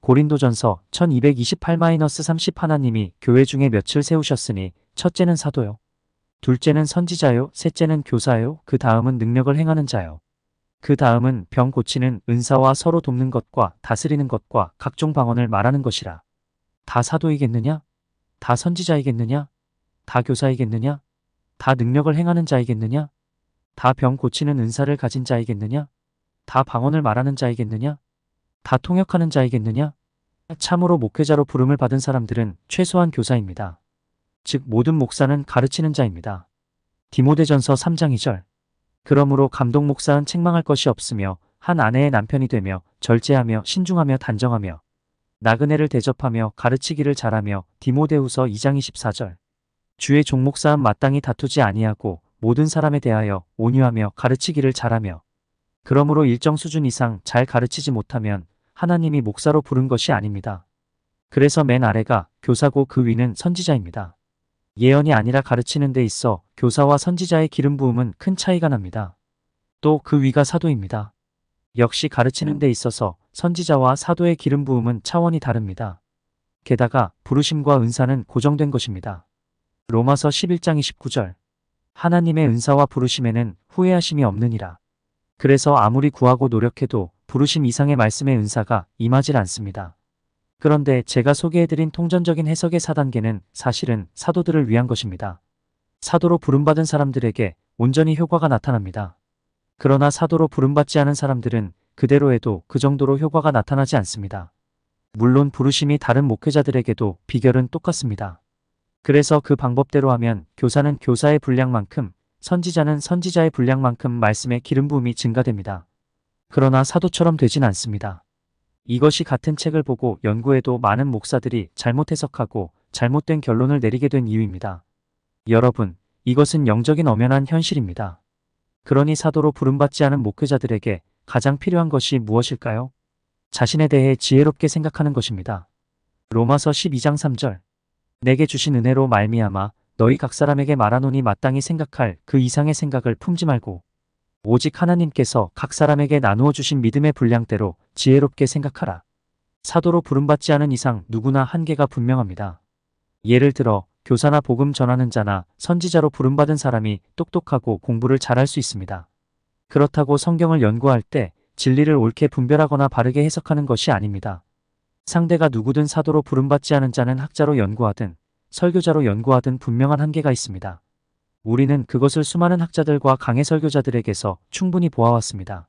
고린도전서 1228-30 하나님이 교회 중에 몇을 세우셨으니 첫째는 사도요. 둘째는 선지자요. 셋째는 교사요. 그 다음은 능력을 행하는 자요. 그 다음은 병 고치는 은사와 서로 돕는 것과 다스리는 것과 각종 방언을 말하는 것이라. 다 사도이겠느냐? 다 선지자이겠느냐? 다 교사이겠느냐? 다 능력을 행하는 자이겠느냐? 다 병 고치는 은사를 가진 자이겠느냐? 다 방언을 말하는 자이겠느냐? 다 통역하는 자이겠느냐? 참으로 목회자로 부름을 받은 사람들은 최소한 교사입니다. 즉 모든 목사는 가르치는 자입니다. 디모데전서 3장 2절. 그러므로 감독 목사는 책망할 것이 없으며 한 아내의 남편이 되며 절제하며 신중하며 단정하며 나그네를 대접하며 가르치기를 잘하며 디모데후서 2장 24절. 주의 종목사은 마땅히 다투지 아니하고 모든 사람에 대하여 온유하며 가르치기를 잘하며 그러므로 일정 수준 이상 잘 가르치지 못하면 하나님이 목사로 부른 것이 아닙니다. 그래서 맨 아래가 교사고 그 위는 선지자입니다. 예언이 아니라 가르치는 데 있어 교사와 선지자의 기름 부음은 큰 차이가 납니다. 또 그 위가 사도입니다. 역시 가르치는 데 있어서 선지자와 사도의 기름 부음은 차원이 다릅니다. 게다가 부르심과 은사는 고정된 것입니다. 로마서 11장 29절. 하나님의 은사와 부르심에는 후회하심이 없느니라. 그래서 아무리 구하고 노력해도 부르심 이상의 말씀의 은사가 임하질 않습니다. 그런데 제가 소개해드린 통전적인 해석의 4단계는 사실은 사도들을 위한 것입니다. 사도로 부름받은 사람들에게 온전히 효과가 나타납니다. 그러나 사도로 부름받지 않은 사람들은 그대로 해도 그 정도로 효과가 나타나지 않습니다. 물론 부르심이 다른 목회자들에게도 비결은 똑같습니다. 그래서 그 방법대로 하면 교사는 교사의 분량만큼, 선지자는 선지자의 분량만큼 말씀의 기름 부음이 증가됩니다. 그러나 사도처럼 되진 않습니다. 이것이 같은 책을 보고 연구해도 많은 목사들이 잘못 해석하고 잘못된 결론을 내리게 된 이유입니다. 여러분, 이것은 영적인 엄연한 현실입니다. 그러니 사도로 부름받지 않은 목회자들에게 가장 필요한 것이 무엇일까요? 자신에 대해 지혜롭게 생각하는 것입니다. 로마서 12장 3절. 내게 주신 은혜로 말미암아 너희 각 사람에게 말하노니 마땅히 생각할 그 이상의 생각을 품지 말고 오직 하나님께서 각 사람에게 나누어 주신 믿음의 분량대로 지혜롭게 생각하라. 사도로 부름받지 않은 이상 누구나 한계가 분명합니다. 예를 들어 교사나 복음 전하는 자나 선지자로 부름받은 사람이 똑똑하고 공부를 잘할 수 있습니다. 그렇다고 성경을 연구할 때 진리를 옳게 분별하거나 바르게 해석하는 것이 아닙니다. 상대가 누구든 사도로 부름받지 않은 자는 학자로 연구하든 설교자로 연구하든 분명한 한계가 있습니다. 우리는 그것을 수많은 학자들과 강해 설교자들에게서 충분히 보아왔습니다.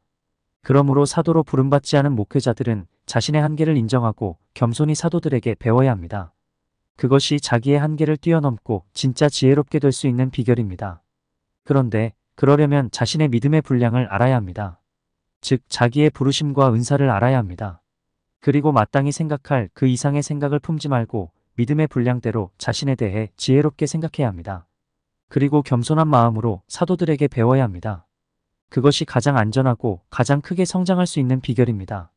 그러므로 사도로 부름받지 않은 목회자들은 자신의 한계를 인정하고 겸손히 사도들에게 배워야 합니다. 그것이 자기의 한계를 뛰어넘고 진짜 지혜롭게 될 수 있는 비결입니다. 그런데 그러려면 자신의 믿음의 분량을 알아야 합니다. 즉 자기의 부르심과 은사를 알아야 합니다. 그리고 마땅히 생각할 그 이상의 생각을 품지 말고 믿음의 분량대로 자신에 대해 지혜롭게 생각해야 합니다. 그리고 겸손한 마음으로 사도들에게 배워야 합니다. 그것이 가장 안전하고 가장 크게 성장할 수 있는 비결입니다.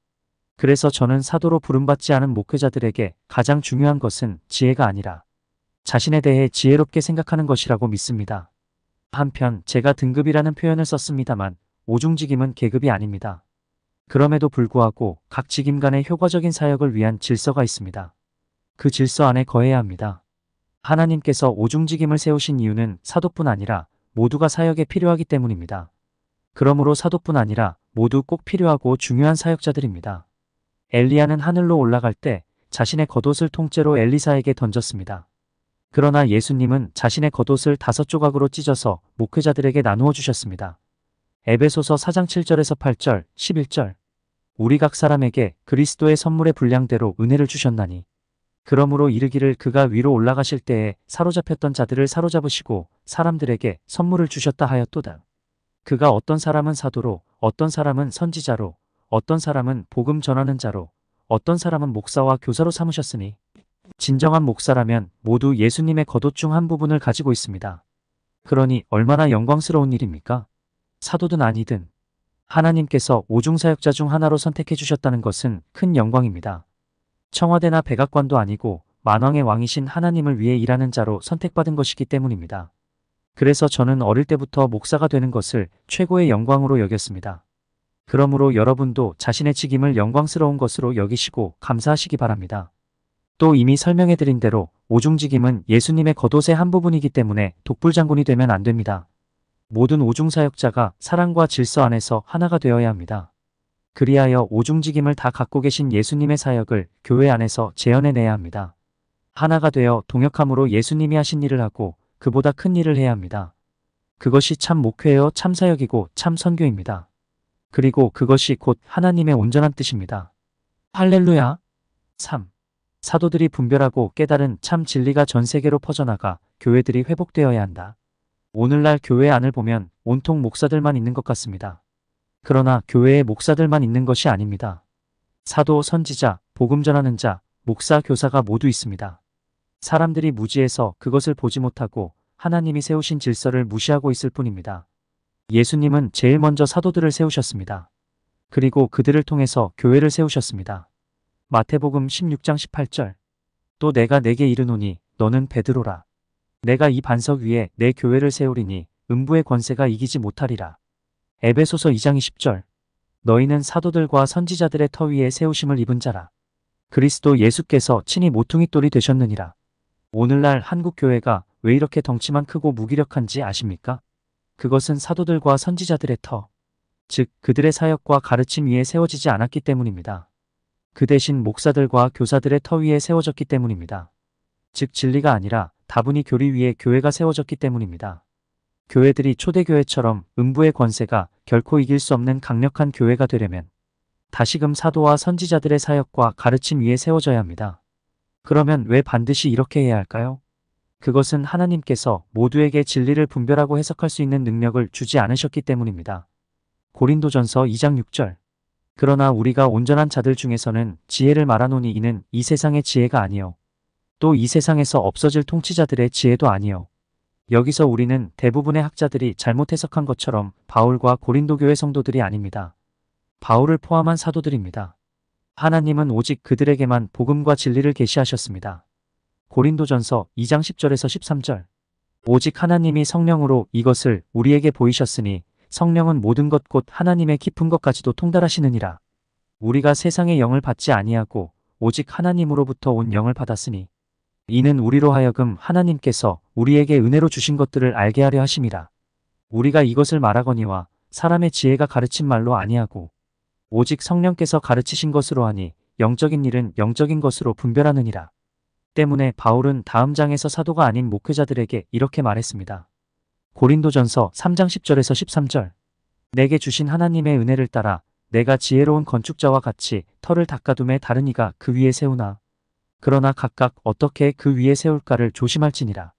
그래서 저는 사도로 부름받지 않은 목회자들에게 가장 중요한 것은 지혜가 아니라 자신에 대해 지혜롭게 생각하는 것이라고 믿습니다. 한편 제가 등급이라는 표현을 썼습니다만 오중직임은 계급이 아닙니다. 그럼에도 불구하고 각 직임 간의 효과적인 사역을 위한 질서가 있습니다. 그 질서 안에 거해야 합니다. 하나님께서 오중직임을 세우신 이유는 사도뿐 아니라 모두가 사역에 필요하기 때문입니다. 그러므로 사도뿐 아니라 모두 꼭 필요하고 중요한 사역자들입니다. 엘리야는 하늘로 올라갈 때 자신의 겉옷을 통째로 엘리사에게 던졌습니다. 그러나 예수님은 자신의 겉옷을 5조각으로 찢어서 목회자들에게 나누어 주셨습니다. 에베소서 4장 7절에서 8절, 11절. 우리 각 사람에게 그리스도의 선물의 분량대로 은혜를 주셨나니. 그러므로 이르기를 그가 위로 올라가실 때에 사로잡혔던 자들을 사로잡으시고 사람들에게 선물을 주셨다 하였도다. 그가 어떤 사람은 사도로, 어떤 사람은 선지자로, 어떤 사람은 복음 전하는 자로, 어떤 사람은 목사와 교사로 삼으셨으니 진정한 목사라면 모두 예수님의 겉옷 중 한 부분을 가지고 있습니다. 그러니 얼마나 영광스러운 일입니까? 사도든 아니든 하나님께서 오중사역자 중 하나로 선택해 주셨다는 것은 큰 영광입니다. 청와대나 백악관도 아니고 만왕의 왕이신 하나님을 위해 일하는 자로 선택받은 것이기 때문입니다. 그래서 저는 어릴 때부터 목사가 되는 것을 최고의 영광으로 여겼습니다. 그러므로 여러분도 자신의 직임을 영광스러운 것으로 여기시고 감사하시기 바랍니다. 또 이미 설명해드린 대로 오중직임은 예수님의 겉옷의 한 부분이기 때문에 독불장군이 되면 안 됩니다. 모든 오중사역자가 사랑과 질서 안에서 하나가 되어야 합니다. 그리하여 오중직임을 다 갖고 계신 예수님의 사역을 교회 안에서 재현해내야 합니다. 하나가 되어 동역함으로 예수님이 하신 일을 하고 그보다 큰 일을 해야 합니다. 그것이 참 목회요 참 사역이고 참 선교입니다. 그리고 그것이 곧 하나님의 온전한 뜻입니다. 할렐루야. 3. 사도들이 분별하고 깨달은 참 진리가 전 세계로 퍼져나가 교회들이 회복되어야 한다. 오늘날 교회 안을 보면 온통 목사들만 있는 것 같습니다. 그러나 교회에 목사들만 있는 것이 아닙니다. 사도, 선지자, 복음 전하는 자, 목사, 교사가 모두 있습니다. 사람들이 무지해서 그것을 보지 못하고 하나님이 세우신 질서를 무시하고 있을 뿐입니다. 예수님은 제일 먼저 사도들을 세우셨습니다. 그리고 그들을 통해서 교회를 세우셨습니다. 마태복음 16장 18절. 또 내가 네게 이르노니 너는 베드로라. 내가 이 반석 위에 내 교회를 세우리니 음부의 권세가 이기지 못하리라. 에베소서 2장 20절. 너희는 사도들과 선지자들의 터 위에 세우심을 입은 자라. 그리스도 예수께서 친히 모퉁이 돌이 되셨느니라. 오늘날 한국 교회가 왜 이렇게 덩치만 크고 무기력한지 아십니까? 그것은 사도들과 선지자들의 터, 즉 그들의 사역과 가르침 위에 세워지지 않았기 때문입니다. 그 대신 목사들과 교사들의 터 위에 세워졌기 때문입니다. 즉 진리가 아니라 다분히 교리 위에 교회가 세워졌기 때문입니다. 교회들이 초대교회처럼 음부의 권세가 결코 이길 수 없는 강력한 교회가 되려면 다시금 사도와 선지자들의 사역과 가르침 위에 세워져야 합니다. 그러면 왜 반드시 이렇게 해야 할까요? 그것은 하나님께서 모두에게 진리를 분별하고 해석할 수 있는 능력을 주지 않으셨기 때문입니다. 고린도전서 2장 6절. 그러나 우리가 온전한 자들 중에서는 지혜를 말하노니 이는 이 세상의 지혜가 아니요 또 이 세상에서 없어질 통치자들의 지혜도 아니요. 여기서 우리는 대부분의 학자들이 잘못 해석한 것처럼 바울과 고린도 교회 성도들이 아닙니다. 바울을 포함한 사도들입니다. 하나님은 오직 그들에게만 복음과 진리를 계시하셨습니다. 고린도전서 2장 10절에서 13절. 오직 하나님이 성령으로 이것을 우리에게 보이셨으니 성령은 모든 것 곧 하나님의 깊은 것까지도 통달하시느니라. 우리가 세상의 영을 받지 아니하고 오직 하나님으로부터 온 영을 받았으니 이는 우리로 하여금 하나님께서 우리에게 은혜로 주신 것들을 알게 하려 하심이라. 우리가 이것을 말하거니와 사람의 지혜가 가르친 말로 아니하고 오직 성령께서 가르치신 것으로 하니 영적인 일은 영적인 것으로 분별하느니라. 때문에 바울은 다음 장에서 사도가 아닌 목회자들에게 이렇게 말했습니다. 고린도전서 3장 10절에서 13절. 내게 주신 하나님의 은혜를 따라 내가 지혜로운 건축자와 같이 터를 닦아둠에 다른 이가 그 위에 세우나 그러나 각각 어떻게 그 위에 세울까를 조심할지니라.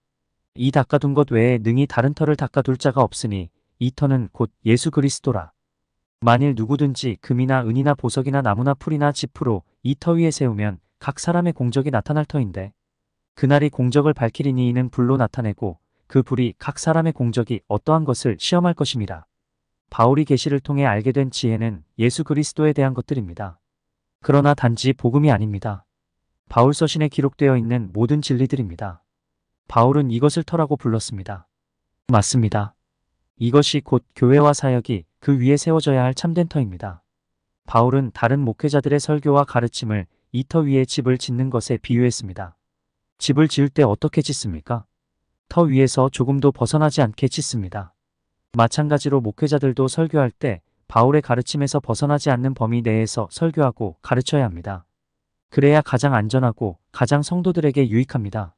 이 닦아둔 것 외에 능히 다른 터를 닦아둘 자가 없으니 이 터는 곧 예수 그리스도라. 만일 누구든지 금이나 은이나 보석이나 나무나 풀이나 지푸로 이 터 위에 세우면 각 사람의 공적이 나타날 터인데 그날이 공적을 밝히리니 이는 불로 나타내고 그 불이 각 사람의 공적이 어떠한 것을 시험할 것임이라. 바울이 계시를 통해 알게 된 지혜는 예수 그리스도에 대한 것들입니다. 그러나 단지 복음이 아닙니다. 바울 서신에 기록되어 있는 모든 진리들입니다. 바울은 이것을 터라고 불렀습니다. 맞습니다. 이것이 곧 교회와 사역이 그 위에 세워져야 할 참된 터입니다. 바울은 다른 목회자들의 설교와 가르침을 이 터 위에 집을 짓는 것에 비유했습니다. 집을 지을 때 어떻게 짓습니까? 터 위에서 조금도 벗어나지 않게 짓습니다. 마찬가지로 목회자들도 설교할 때 바울의 가르침에서 벗어나지 않는 범위 내에서 설교하고 가르쳐야 합니다. 그래야 가장 안전하고 가장 성도들에게 유익합니다.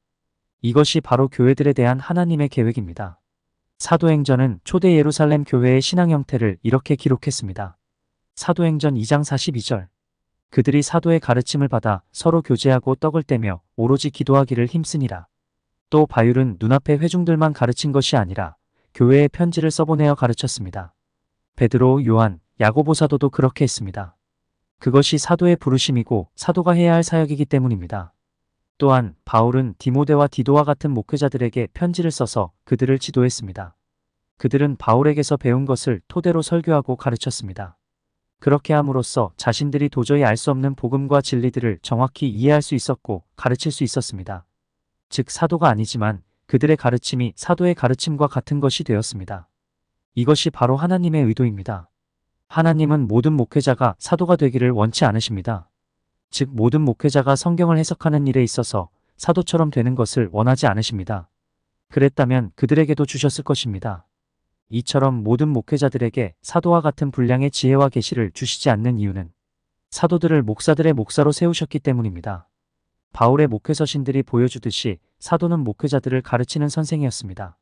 이것이 바로 교회들에 대한 하나님의 계획입니다. 사도행전은 초대 예루살렘 교회의 신앙 형태를 이렇게 기록했습니다. 사도행전 2장 42절. 그들이 사도의 가르침을 받아 서로 교제하고 떡을 떼며 오로지 기도하기를 힘쓰니라. 또 바울은 눈앞의 회중들만 가르친 것이 아니라 교회에 편지를 써보내어 가르쳤습니다. 베드로, 요한, 야고보 사도도 그렇게 했습니다. 그것이 사도의 부르심이고 사도가 해야 할 사역이기 때문입니다. 또한 바울은 디모데와 디도와 같은 목회자들에게 편지를 써서 그들을 지도했습니다. 그들은 바울에게서 배운 것을 토대로 설교하고 가르쳤습니다. 그렇게 함으로써 자신들이 도저히 알 수 없는 복음과 진리들을 정확히 이해할 수 있었고 가르칠 수 있었습니다. 즉 사도가 아니지만 그들의 가르침이 사도의 가르침과 같은 것이 되었습니다. 이것이 바로 하나님의 의도입니다. 하나님은 모든 목회자가 사도가 되기를 원치 않으십니다. 즉 모든 목회자가 성경을 해석하는 일에 있어서 사도처럼 되는 것을 원하지 않으십니다. 그랬다면 그들에게도 주셨을 것입니다. 이처럼 모든 목회자들에게 사도와 같은 분량의 지혜와 계시를 주시지 않는 이유는 사도들을 목사들의 목사로 세우셨기 때문입니다. 바울의 목회서신들이 보여주듯이 사도는 목회자들을 가르치는 선생이었습니다.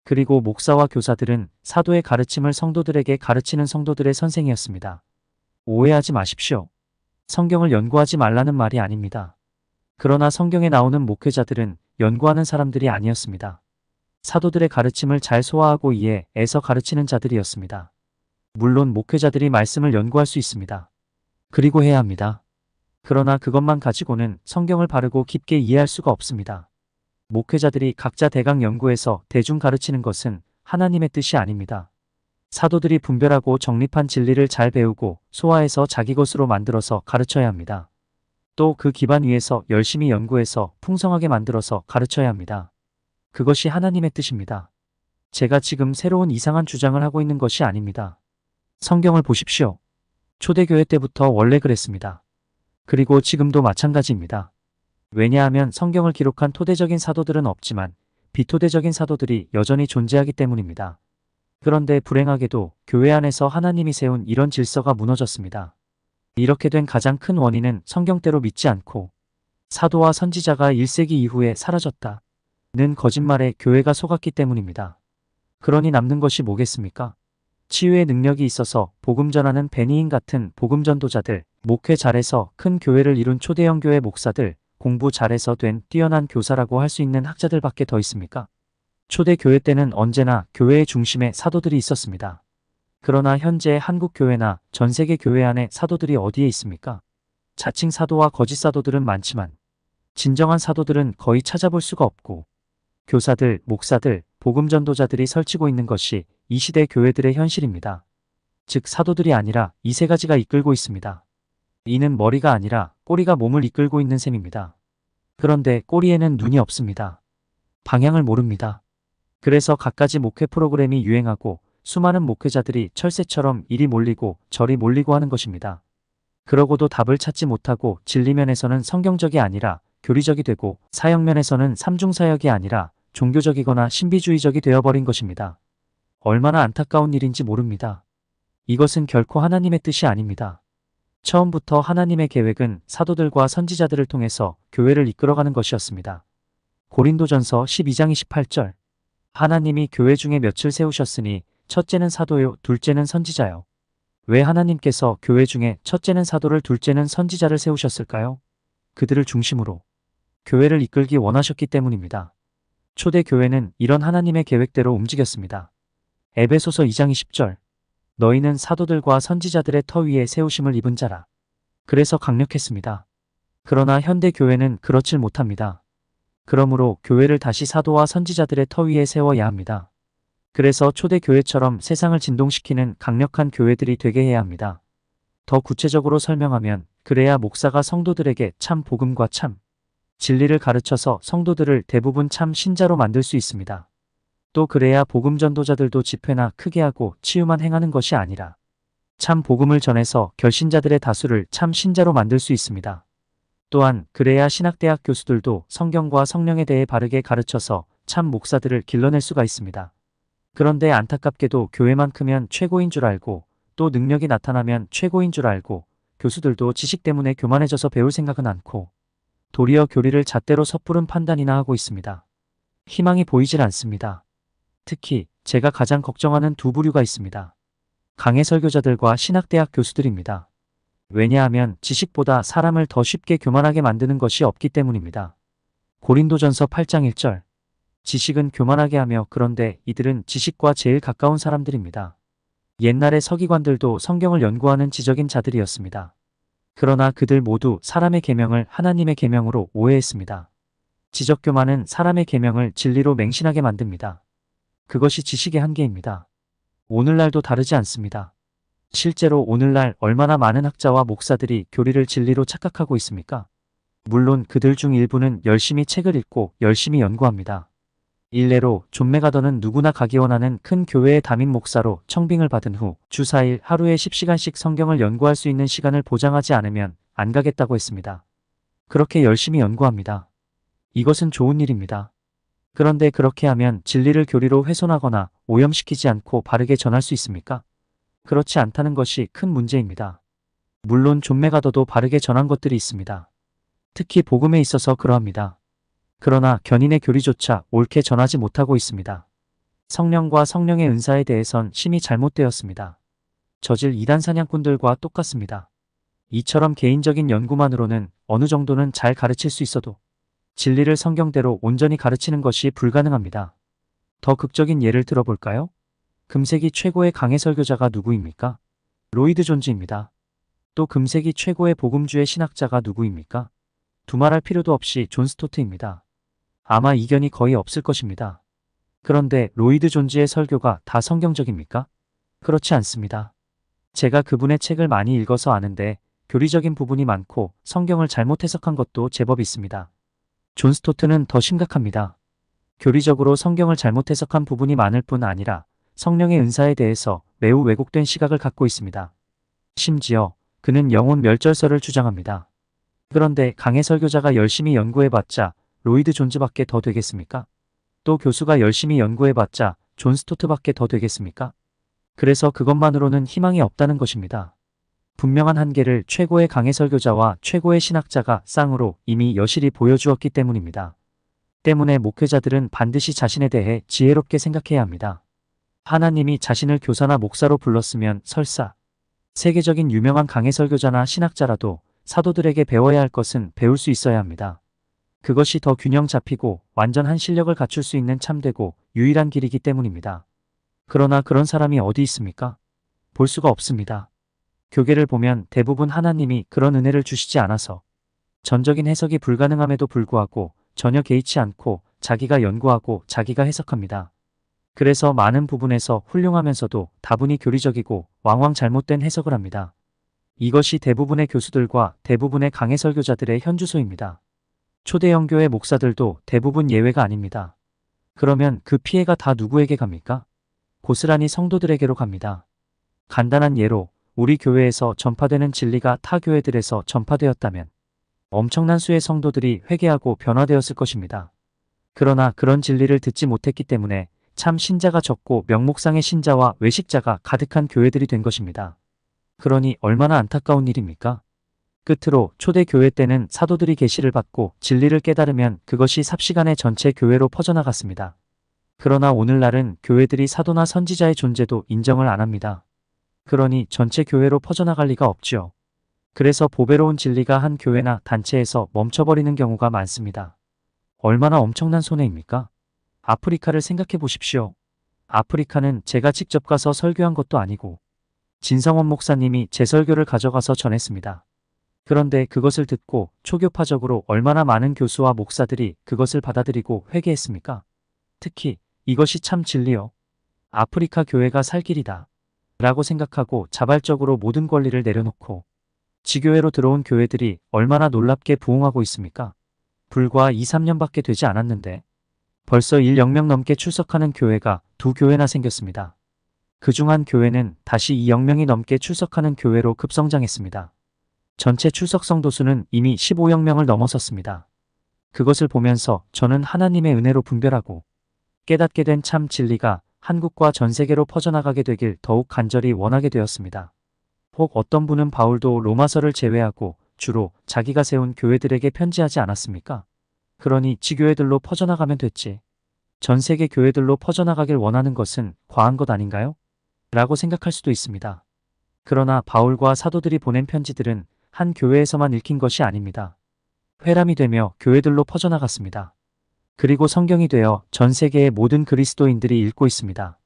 그리고 목사와 교사들은 사도의 가르침을 성도들에게 가르치는 성도들의 선생이었습니다. 오해하지 마십시오. 성경을 연구하지 말라는 말이 아닙니다. 그러나 성경에 나오는 목회자들은 연구하는 사람들이 아니었습니다. 사도들의 가르침을 잘 소화하고 이해해서 가르치는 자들이었습니다. 물론 목회자들이 말씀을 연구할 수 있습니다. 그리고 해야 합니다. 그러나 그것만 가지고는 성경을 바르고 깊게 이해할 수가 없습니다. 목회자들이 각자 대강 연구해서 대중 가르치는 것은 하나님의 뜻이 아닙니다. 사도들이 분별하고 정립한 진리를 잘 배우고 소화해서 자기 것으로 만들어서 가르쳐야 합니다. 또 그 기반 위에서 열심히 연구해서 풍성하게 만들어서 가르쳐야 합니다. 그것이 하나님의 뜻입니다. 제가 지금 새로운 이상한 주장을 하고 있는 것이 아닙니다. 성경을 보십시오. 초대교회 때부터 원래 그랬습니다. 그리고 지금도 마찬가지입니다. 왜냐하면 성경을 기록한 토대적인 사도들은 없지만 비토대적인 사도들이 여전히 존재하기 때문입니다. 그런데 불행하게도 교회 안에서 하나님이 세운 이런 질서가 무너졌습니다. 이렇게 된 가장 큰 원인은 성경대로 믿지 않고 사도와 선지자가 1세기 이후에 사라졌다. 는 거짓말에 교회가 속았기 때문입니다. 그러니 남는 것이 뭐겠습니까? 치유의 능력이 있어서 복음 전하는 베니인 같은 복음 전도자들, 목회 잘해서 큰 교회를 이룬 초대형 교회 목사들, 공부 잘해서 된 뛰어난 교사라고 할 수 있는 학자들밖에 더 있습니까? 초대 교회 때는 언제나 교회의 중심에 사도들이 있었습니다. 그러나 현재 한국 교회나 전 세계 교회 안에 사도들이 어디에 있습니까? 자칭 사도와 거짓 사도들은 많지만 진정한 사도들은 거의 찾아볼 수가 없고 교사들, 목사들, 복음 전도자들이 설치고 있는 것이 이 시대 교회들의 현실입니다. 즉 사도들이 아니라 이 세 가지가 이끌고 있습니다. 이는 머리가 아니라 꼬리가 몸을 이끌고 있는 셈입니다. 그런데 꼬리에는 눈이 없습니다. 방향을 모릅니다. 그래서 갖가지 목회 프로그램이 유행하고 수많은 목회자들이 철새처럼 이리 몰리고 저리 몰리고 하는 것입니다. 그러고도 답을 찾지 못하고 진리면에서는 성경적이 아니라 교리적이 되고 사역면에서는 삼중사역이 아니라 종교적이거나 신비주의적이 되어버린 것입니다. 얼마나 안타까운 일인지 모릅니다. 이것은 결코 하나님의 뜻이 아닙니다. 처음부터 하나님의 계획은 사도들과 선지자들을 통해서 교회를 이끌어가는 것이었습니다. 고린도전서 12장 28절. 하나님이 교회 중에 몇을 세우셨으니 첫째는 사도요, 둘째는 선지자요. 왜 하나님께서 교회 중에 첫째는 사도를, 둘째는 선지자를 세우셨을까요? 그들을 중심으로 교회를 이끌기 원하셨기 때문입니다. 초대 교회는 이런 하나님의 계획대로 움직였습니다. 에베소서 2장 20절. 너희는 사도들과 선지자들의 터 위에 세우심을 입은 자라. 그래서 강력했습니다. 그러나 현대 교회는 그렇질 못합니다. 그러므로 교회를 다시 사도와 선지자들의 터 위에 세워야 합니다. 그래서 초대 교회처럼 세상을 진동시키는 강력한 교회들이 되게 해야 합니다. 더 구체적으로 설명하면 그래야 목사가 성도들에게 참 복음과 참 진리를 가르쳐서 성도들을 대부분 참 신자로 만들 수 있습니다. 또 그래야 복음 전도자들도 집회나 크게 하고 치유만 행하는 것이 아니라 참 복음을 전해서 결신자들의 다수를 참 신자로 만들 수 있습니다. 또한 그래야 신학대학 교수들도 성경과 성령에 대해 바르게 가르쳐서 참 목사들을 길러낼 수가 있습니다. 그런데 안타깝게도 교회만 크면 최고인 줄 알고 또 능력이 나타나면 최고인 줄 알고 교수들도 지식 때문에 교만해져서 배울 생각은 않고 도리어 교리를 잣대로 섣부른 판단이나 하고 있습니다. 희망이 보이질 않습니다. 특히 제가 가장 걱정하는 두 부류가 있습니다. 강해 설교자들과 신학대학 교수들입니다. 왜냐하면 지식보다 사람을 더 쉽게 교만하게 만드는 것이 없기 때문입니다. 고린도전서 8장 1절. 지식은 교만하게 하며 그런데 이들은 지식과 제일 가까운 사람들입니다. 옛날의 서기관들도 성경을 연구하는 지적인 자들이었습니다. 그러나 그들 모두 사람의 계명을 하나님의 계명으로 오해했습니다. 지적교만은 사람의 계명을 진리로 맹신하게 만듭니다. 그것이 지식의 한계입니다. 오늘날도 다르지 않습니다. 실제로 오늘날 얼마나 많은 학자와 목사들이 교리를 진리로 착각하고 있습니까? 물론 그들 중 일부는 열심히 책을 읽고 열심히 연구합니다. 일례로 존 메가더는 누구나 가기 원하는 큰 교회의 담임 목사로 청빙을 받은 후 주 4일 하루에 10시간씩 성경을 연구할 수 있는 시간을 보장하지 않으면 안 가겠다고 했습니다. 그렇게 열심히 연구합니다. 이것은 좋은 일입니다. 그런데 그렇게 하면 진리를 교리로 훼손하거나 오염시키지 않고 바르게 전할 수 있습니까? 그렇지 않다는 것이 큰 문제입니다. 물론 존 메가더도 바르게 전한 것들이 있습니다. 특히 복음에 있어서 그러합니다. 그러나 견인의 교리조차 옳게 전하지 못하고 있습니다. 성령과 성령의 은사에 대해선 심히 잘못되었습니다. 저질 이단 사냥꾼들과 똑같습니다. 이처럼 개인적인 연구만으로는 어느 정도는 잘 가르칠 수 있어도 진리를 성경대로 온전히 가르치는 것이 불가능합니다. 더 극적인 예를 들어볼까요? 금세기 최고의 강해 설교자가 누구입니까? 로이드 존즈입니다. 또 금세기 최고의 복음주의 신학자가 누구입니까? 두말할 필요도 없이 존 스토트입니다. 아마 이견이 거의 없을 것입니다. 그런데 로이드 존즈의 설교가 다 성경적입니까? 그렇지 않습니다. 제가 그분의 책을 많이 읽어서 아는데 교리적인 부분이 많고 성경을 잘못 해석한 것도 제법 있습니다. 존 스토트는 더 심각합니다. 교리적으로 성경을 잘못 해석한 부분이 많을 뿐 아니라 성령의 은사에 대해서 매우 왜곡된 시각을 갖고 있습니다. 심지어 그는 영혼 멸절설을 주장합니다. 그런데 강해 설교자가 열심히 연구해봤자 로이드 존즈밖에 더 되겠습니까? 또 교수가 열심히 연구해봤자 존 스토트밖에 더 되겠습니까? 그래서 그것만으로는 희망이 없다는 것입니다. 분명한 한계를 최고의 강해 설교자와 최고의 신학자가 쌍으로 이미 여실히 보여주었기 때문입니다. 때문에 목회자들은 반드시 자신에 대해 지혜롭게 생각해야 합니다. 하나님이 자신을 교사나 목사로 불렀으면 설사 세계적인 유명한 강해 설교자나 신학자라도 사도들에게 배워야 할 것은 배울 수 있어야 합니다. 그것이 더 균형 잡히고 완전한 실력을 갖출 수 있는 참되고 유일한 길이기 때문입니다. 그러나 그런 사람이 어디 있습니까? 볼 수가 없습니다. 교계를 보면 대부분 하나님이 그런 은혜를 주시지 않아서 전적인 해석이 불가능함에도 불구하고 전혀 개의치 않고 자기가 연구하고 자기가 해석합니다. 그래서 많은 부분에서 훌륭하면서도 다분히 교리적이고 왕왕 잘못된 해석을 합니다. 이것이 대부분의 교수들과 대부분의 강해 설교자들의 현주소입니다. 초대 영교회 목사들도 대부분 예외가 아닙니다. 그러면 그 피해가 다 누구에게 갑니까? 고스란히 성도들에게로 갑니다. 간단한 예로 우리 교회에서 전파되는 진리가 타 교회들에서 전파되었다면 엄청난 수의 성도들이 회개하고 변화되었을 것입니다. 그러나 그런 진리를 듣지 못했기 때문에 참 신자가 적고 명목상의 신자와 외식자가 가득한 교회들이 된 것입니다. 그러니 얼마나 안타까운 일입니까? 끝으로 초대 교회 때는 사도들이 계시를 받고 진리를 깨달으면 그것이 삽시간에 전체 교회로 퍼져나갔습니다. 그러나 오늘날은 교회들이 사도나 선지자의 존재도 인정을 안 합니다. 그러니 전체 교회로 퍼져나갈 리가 없지요. 그래서 보배로운 진리가 한 교회나 단체에서 멈춰버리는 경우가 많습니다. 얼마나 엄청난 손해입니까? 아프리카를 생각해 보십시오. 아프리카는 제가 직접 가서 설교한 것도 아니고 진성원 목사님이 제 설교를 가져가서 전했습니다. 그런데 그것을 듣고 초교파적으로 얼마나 많은 교수와 목사들이 그것을 받아들이고 회개했습니까? 특히 이것이 참 진리요. 아프리카 교회가 살 길이다. 라고 생각하고 자발적으로 모든 권리를 내려놓고 지교회로 들어온 교회들이 얼마나 놀랍게 부흥하고 있습니까? 불과 2, 3년밖에 되지 않았는데 벌써 1,000명 넘게 출석하는 교회가 2교회나 생겼습니다. 그중 한 교회는 다시 2,000명이 넘게 출석하는 교회로 급성장했습니다. 전체 출석 성도수는 이미 15,000명을 넘어섰습니다. 그것을 보면서 저는 하나님의 은혜로 분별하고 깨닫게 된 참 진리가 한국과 전 세계로 퍼져나가게 되길 더욱 간절히 원하게 되었습니다. 혹 어떤 분은 바울도 로마서를 제외하고 주로 자기가 세운 교회들에게 편지하지 않았습니까? 그러니 지교회들로 퍼져나가면 됐지. 전 세계 교회들로 퍼져나가길 원하는 것은 과한 것 아닌가요? 라고 생각할 수도 있습니다. 그러나 바울과 사도들이 보낸 편지들은 한 교회에서만 읽힌 것이 아닙니다. 회람이 되며 교회들로 퍼져나갔습니다. 그리고 성경이 되어 전 세계의 모든 그리스도인들이 읽고 있습니다.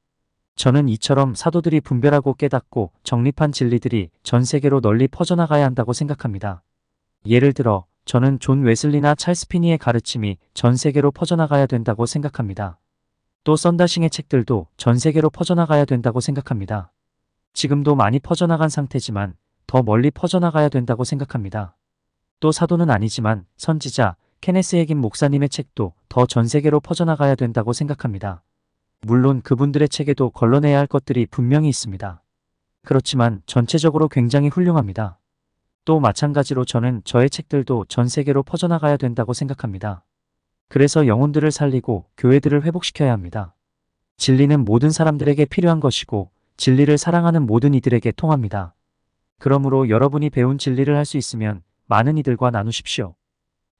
저는 이처럼 사도들이 분별하고 깨닫고 정립한 진리들이 전 세계로 널리 퍼져나가야 한다고 생각합니다. 예를 들어 저는 존 웨슬리나 찰스 피니의 가르침이 전 세계로 퍼져나가야 된다고 생각합니다. 또 썬다싱의 책들도 전 세계로 퍼져나가야 된다고 생각합니다. 지금도 많이 퍼져나간 상태지만 더 멀리 퍼져나가야 된다고 생각합니다. 또 사도는 아니지만 선지자 케네스 해긴 목사님의 책도 더 전 세계로 퍼져나가야 된다고 생각합니다. 물론 그분들의 책에도 걸러내야 할 것들이 분명히 있습니다. 그렇지만 전체적으로 굉장히 훌륭합니다. 또 마찬가지로 저는 저의 책들도 전 세계로 퍼져나가야 된다고 생각합니다. 그래서 영혼들을 살리고 교회들을 회복시켜야 합니다. 진리는 모든 사람들에게 필요한 것이고 진리를 사랑하는 모든 이들에게 통합니다. 그러므로 여러분이 배운 진리를 할 수 있으면 많은 이들과 나누십시오.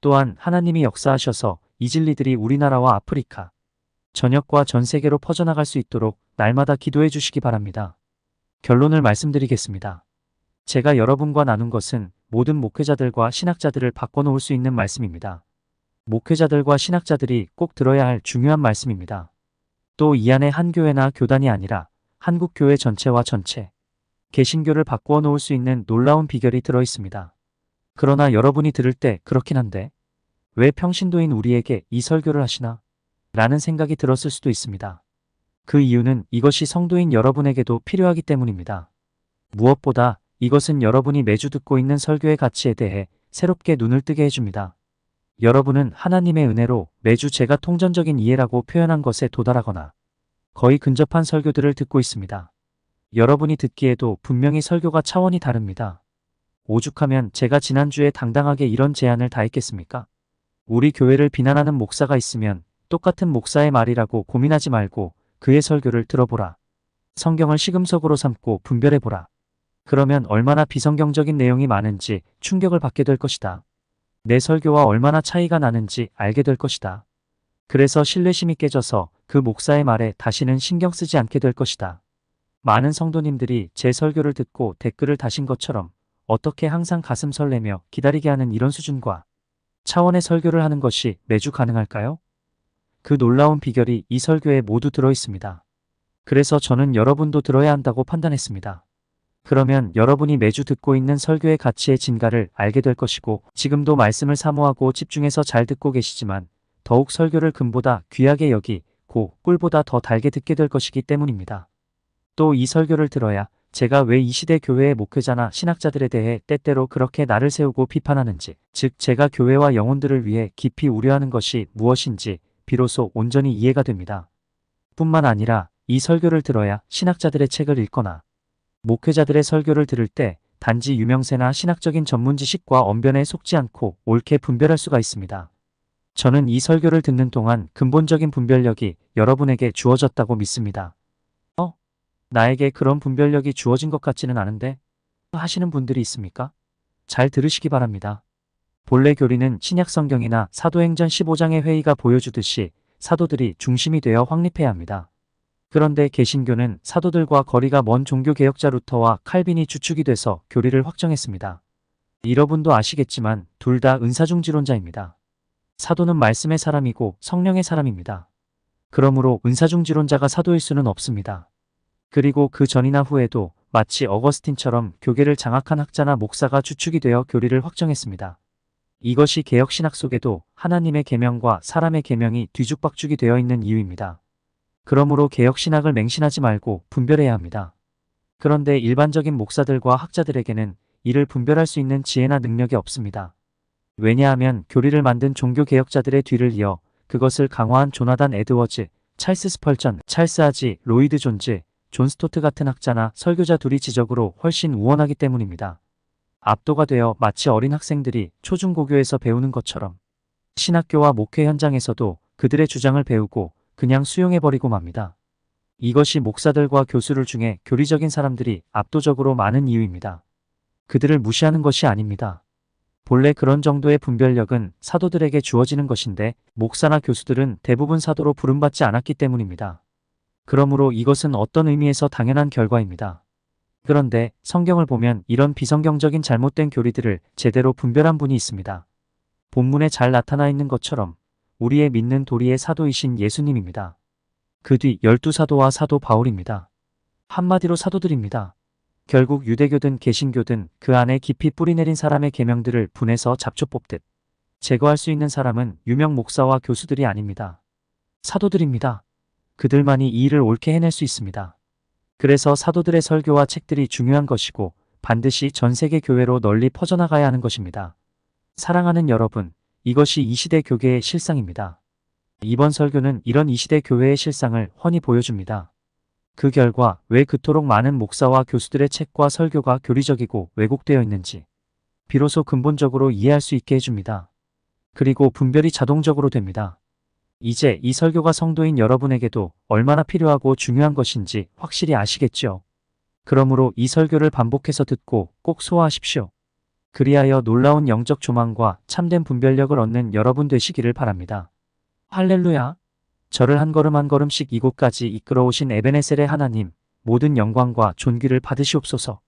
또한 하나님이 역사하셔서 이 진리들이 우리나라와 아프리카, 전역과 전 세계로 퍼져나갈 수 있도록 날마다 기도해 주시기 바랍니다. 결론을 말씀드리겠습니다. 제가 여러분과 나눈 것은 모든 목회자들과 신학자들을 바꿔놓을 수 있는 말씀입니다. 목회자들과 신학자들이 꼭 들어야 할 중요한 말씀입니다. 또 이 안에 한 교회나 교단이 아니라 한국교회 전체와 전체, 개신교를 바꾸어 놓을 수 있는 놀라운 비결이 들어 있습니다. 그러나 여러분이 들을 때 그렇긴 한데 왜 평신도인 우리에게 이 설교를 하시나? 라는 생각이 들었을 수도 있습니다. 그 이유는 이것이 성도인 여러분에게도 필요하기 때문입니다. 무엇보다 이것은 여러분이 매주 듣고 있는 설교의 가치에 대해 새롭게 눈을 뜨게 해줍니다. 여러분은 하나님의 은혜로 매주 제가 통전적인 이해라고 표현한 것에 도달하거나 거의 근접한 설교들을 듣고 있습니다. 여러분이 듣기에도 분명히 설교가 차원이 다릅니다. 오죽하면 제가 지난주에 당당하게 이런 제안을 다 했겠습니까? 우리 교회를 비난하는 목사가 있으면 똑같은 목사의 말이라고 고민하지 말고 그의 설교를 들어보라. 성경을 시금석으로 삼고 분별해보라. 그러면 얼마나 비성경적인 내용이 많은지 충격을 받게 될 것이다. 내 설교와 얼마나 차이가 나는지 알게 될 것이다. 그래서 신뢰심이 깨져서 그 목사의 말에 다시는 신경 쓰지 않게 될 것이다. 많은 성도님들이 제 설교를 듣고 댓글을 다신 것처럼 어떻게 항상 가슴 설레며 기다리게 하는 이런 수준과 차원의 설교를 하는 것이 매주 가능할까요? 그 놀라운 비결이 이 설교에 모두 들어 있습니다. 그래서 저는 여러분도 들어야 한다고 판단했습니다. 그러면 여러분이 매주 듣고 있는 설교의 가치의 진가를 알게 될 것이고 지금도 말씀을 사모하고 집중해서 잘 듣고 계시지만 더욱 설교를 금보다 귀하게 여기고 꿀보다 더 달게 듣게 될 것이기 때문입니다. 또 이 설교를 들어야 제가 왜 이 시대 교회의 목회자나 신학자들에 대해 때때로 그렇게 나를 세우고 비판하는지, 즉 제가 교회와 영혼들을 위해 깊이 우려하는 것이 무엇인지 비로소 온전히 이해가 됩니다. 뿐만 아니라 이 설교를 들어야 신학자들의 책을 읽거나 목회자들의 설교를 들을 때 단지 유명세나 신학적인 전문 지식과 언변에 속지 않고 옳게 분별할 수가 있습니다. 저는 이 설교를 듣는 동안 근본적인 분별력이 여러분에게 주어졌다고 믿습니다. 나에게 그런 분별력이 주어진 것 같지는 않은데? 하시는 분들이 있습니까? 잘 들으시기 바랍니다. 본래 교리는 신약 성경이나 사도행전 15장의 회의가 보여주듯이 사도들이 중심이 되어 확립해야 합니다. 그런데 개신교는 사도들과 거리가 먼 종교개혁자 루터와 칼빈이 주축이 돼서 교리를 확정했습니다. 여러분도 아시겠지만 둘 다 은사중지론자입니다. 사도는 말씀의 사람이고 성령의 사람입니다. 그러므로 은사중지론자가 사도일 수는 없습니다. 그리고 그 전이나 후에도 마치 어거스틴처럼 교계를 장악한 학자나 목사가 주축이 되어 교리를 확정했습니다. 이것이 개혁신학 속에도 하나님의 계명과 사람의 계명이 뒤죽박죽이 되어 있는 이유입니다. 그러므로 개혁신학을 맹신하지 말고 분별해야 합니다. 그런데 일반적인 목사들과 학자들에게는 이를 분별할 수 있는 지혜나 능력이 없습니다. 왜냐하면 교리를 만든 종교개혁자들의 뒤를 이어 그것을 강화한 조나단 에드워즈, 찰스 스펄전, 찰스 하지, 로이드 존즈, 존 스토트 같은 학자나 설교자 둘이 지적으로 훨씬 우월하기 때문입니다. 압도가 되어 마치 어린 학생들이 초중고교에서 배우는 것처럼 신학교와 목회 현장에서도 그들의 주장을 배우고 그냥 수용해버리고 맙니다. 이것이 목사들과 교수들 중에 교리적인 사람들이 압도적으로 많은 이유입니다. 그들을 무시하는 것이 아닙니다. 본래 그런 정도의 분별력은 사도들에게 주어지는 것인데 목사나 교수들은 대부분 사도로 부름받지 않았기 때문입니다. 그러므로 이것은 어떤 의미에서 당연한 결과입니다. 그런데 성경을 보면 이런 비성경적인 잘못된 교리들을 제대로 분별한 분이 있습니다. 본문에 잘 나타나 있는 것처럼 우리의 믿는 도리의 사도이신 예수님입니다. 그 뒤 12사도와 사도 바울입니다. 한마디로 사도들입니다. 결국 유대교든 개신교든 그 안에 깊이 뿌리내린 사람의 계명들을 분해서 잡초 뽑듯 제거할 수 있는 사람은 유명 목사와 교수들이 아닙니다. 사도들입니다. 그들만이 이 일을 옳게 해낼 수 있습니다. 그래서 사도들의 설교와 책들이 중요한 것이고 반드시 전 세계 교회로 널리 퍼져나가야 하는 것입니다. 사랑하는 여러분, 이것이 이 시대 교계의 실상입니다. 이번 설교는 이런 이 시대 교회의 실상을 훤히 보여줍니다. 그 결과 왜 그토록 많은 목사와 교수들의 책과 설교가 교리적이고 왜곡되어 있는지 비로소 근본적으로 이해할 수 있게 해줍니다. 그리고 분별이 자동적으로 됩니다. 이제 이 설교가 성도인 여러분에게도 얼마나 필요하고 중요한 것인지 확실히 아시겠죠? 그러므로 이 설교를 반복해서 듣고 꼭 소화하십시오. 그리하여 놀라운 영적 조망과 참된 분별력을 얻는 여러분 되시기를 바랍니다. 할렐루야! 저를 한 걸음 한 걸음씩 이곳까지 이끌어오신 에베네셀의 하나님, 모든 영광과 존귀를 받으시옵소서.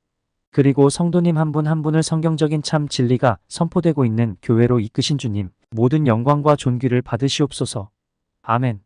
그리고 성도님 한 분 한 분을 성경적인 참 진리가 선포되고 있는 교회로 이끄신 주님, 모든 영광과 존귀를 받으시옵소서. 아멘.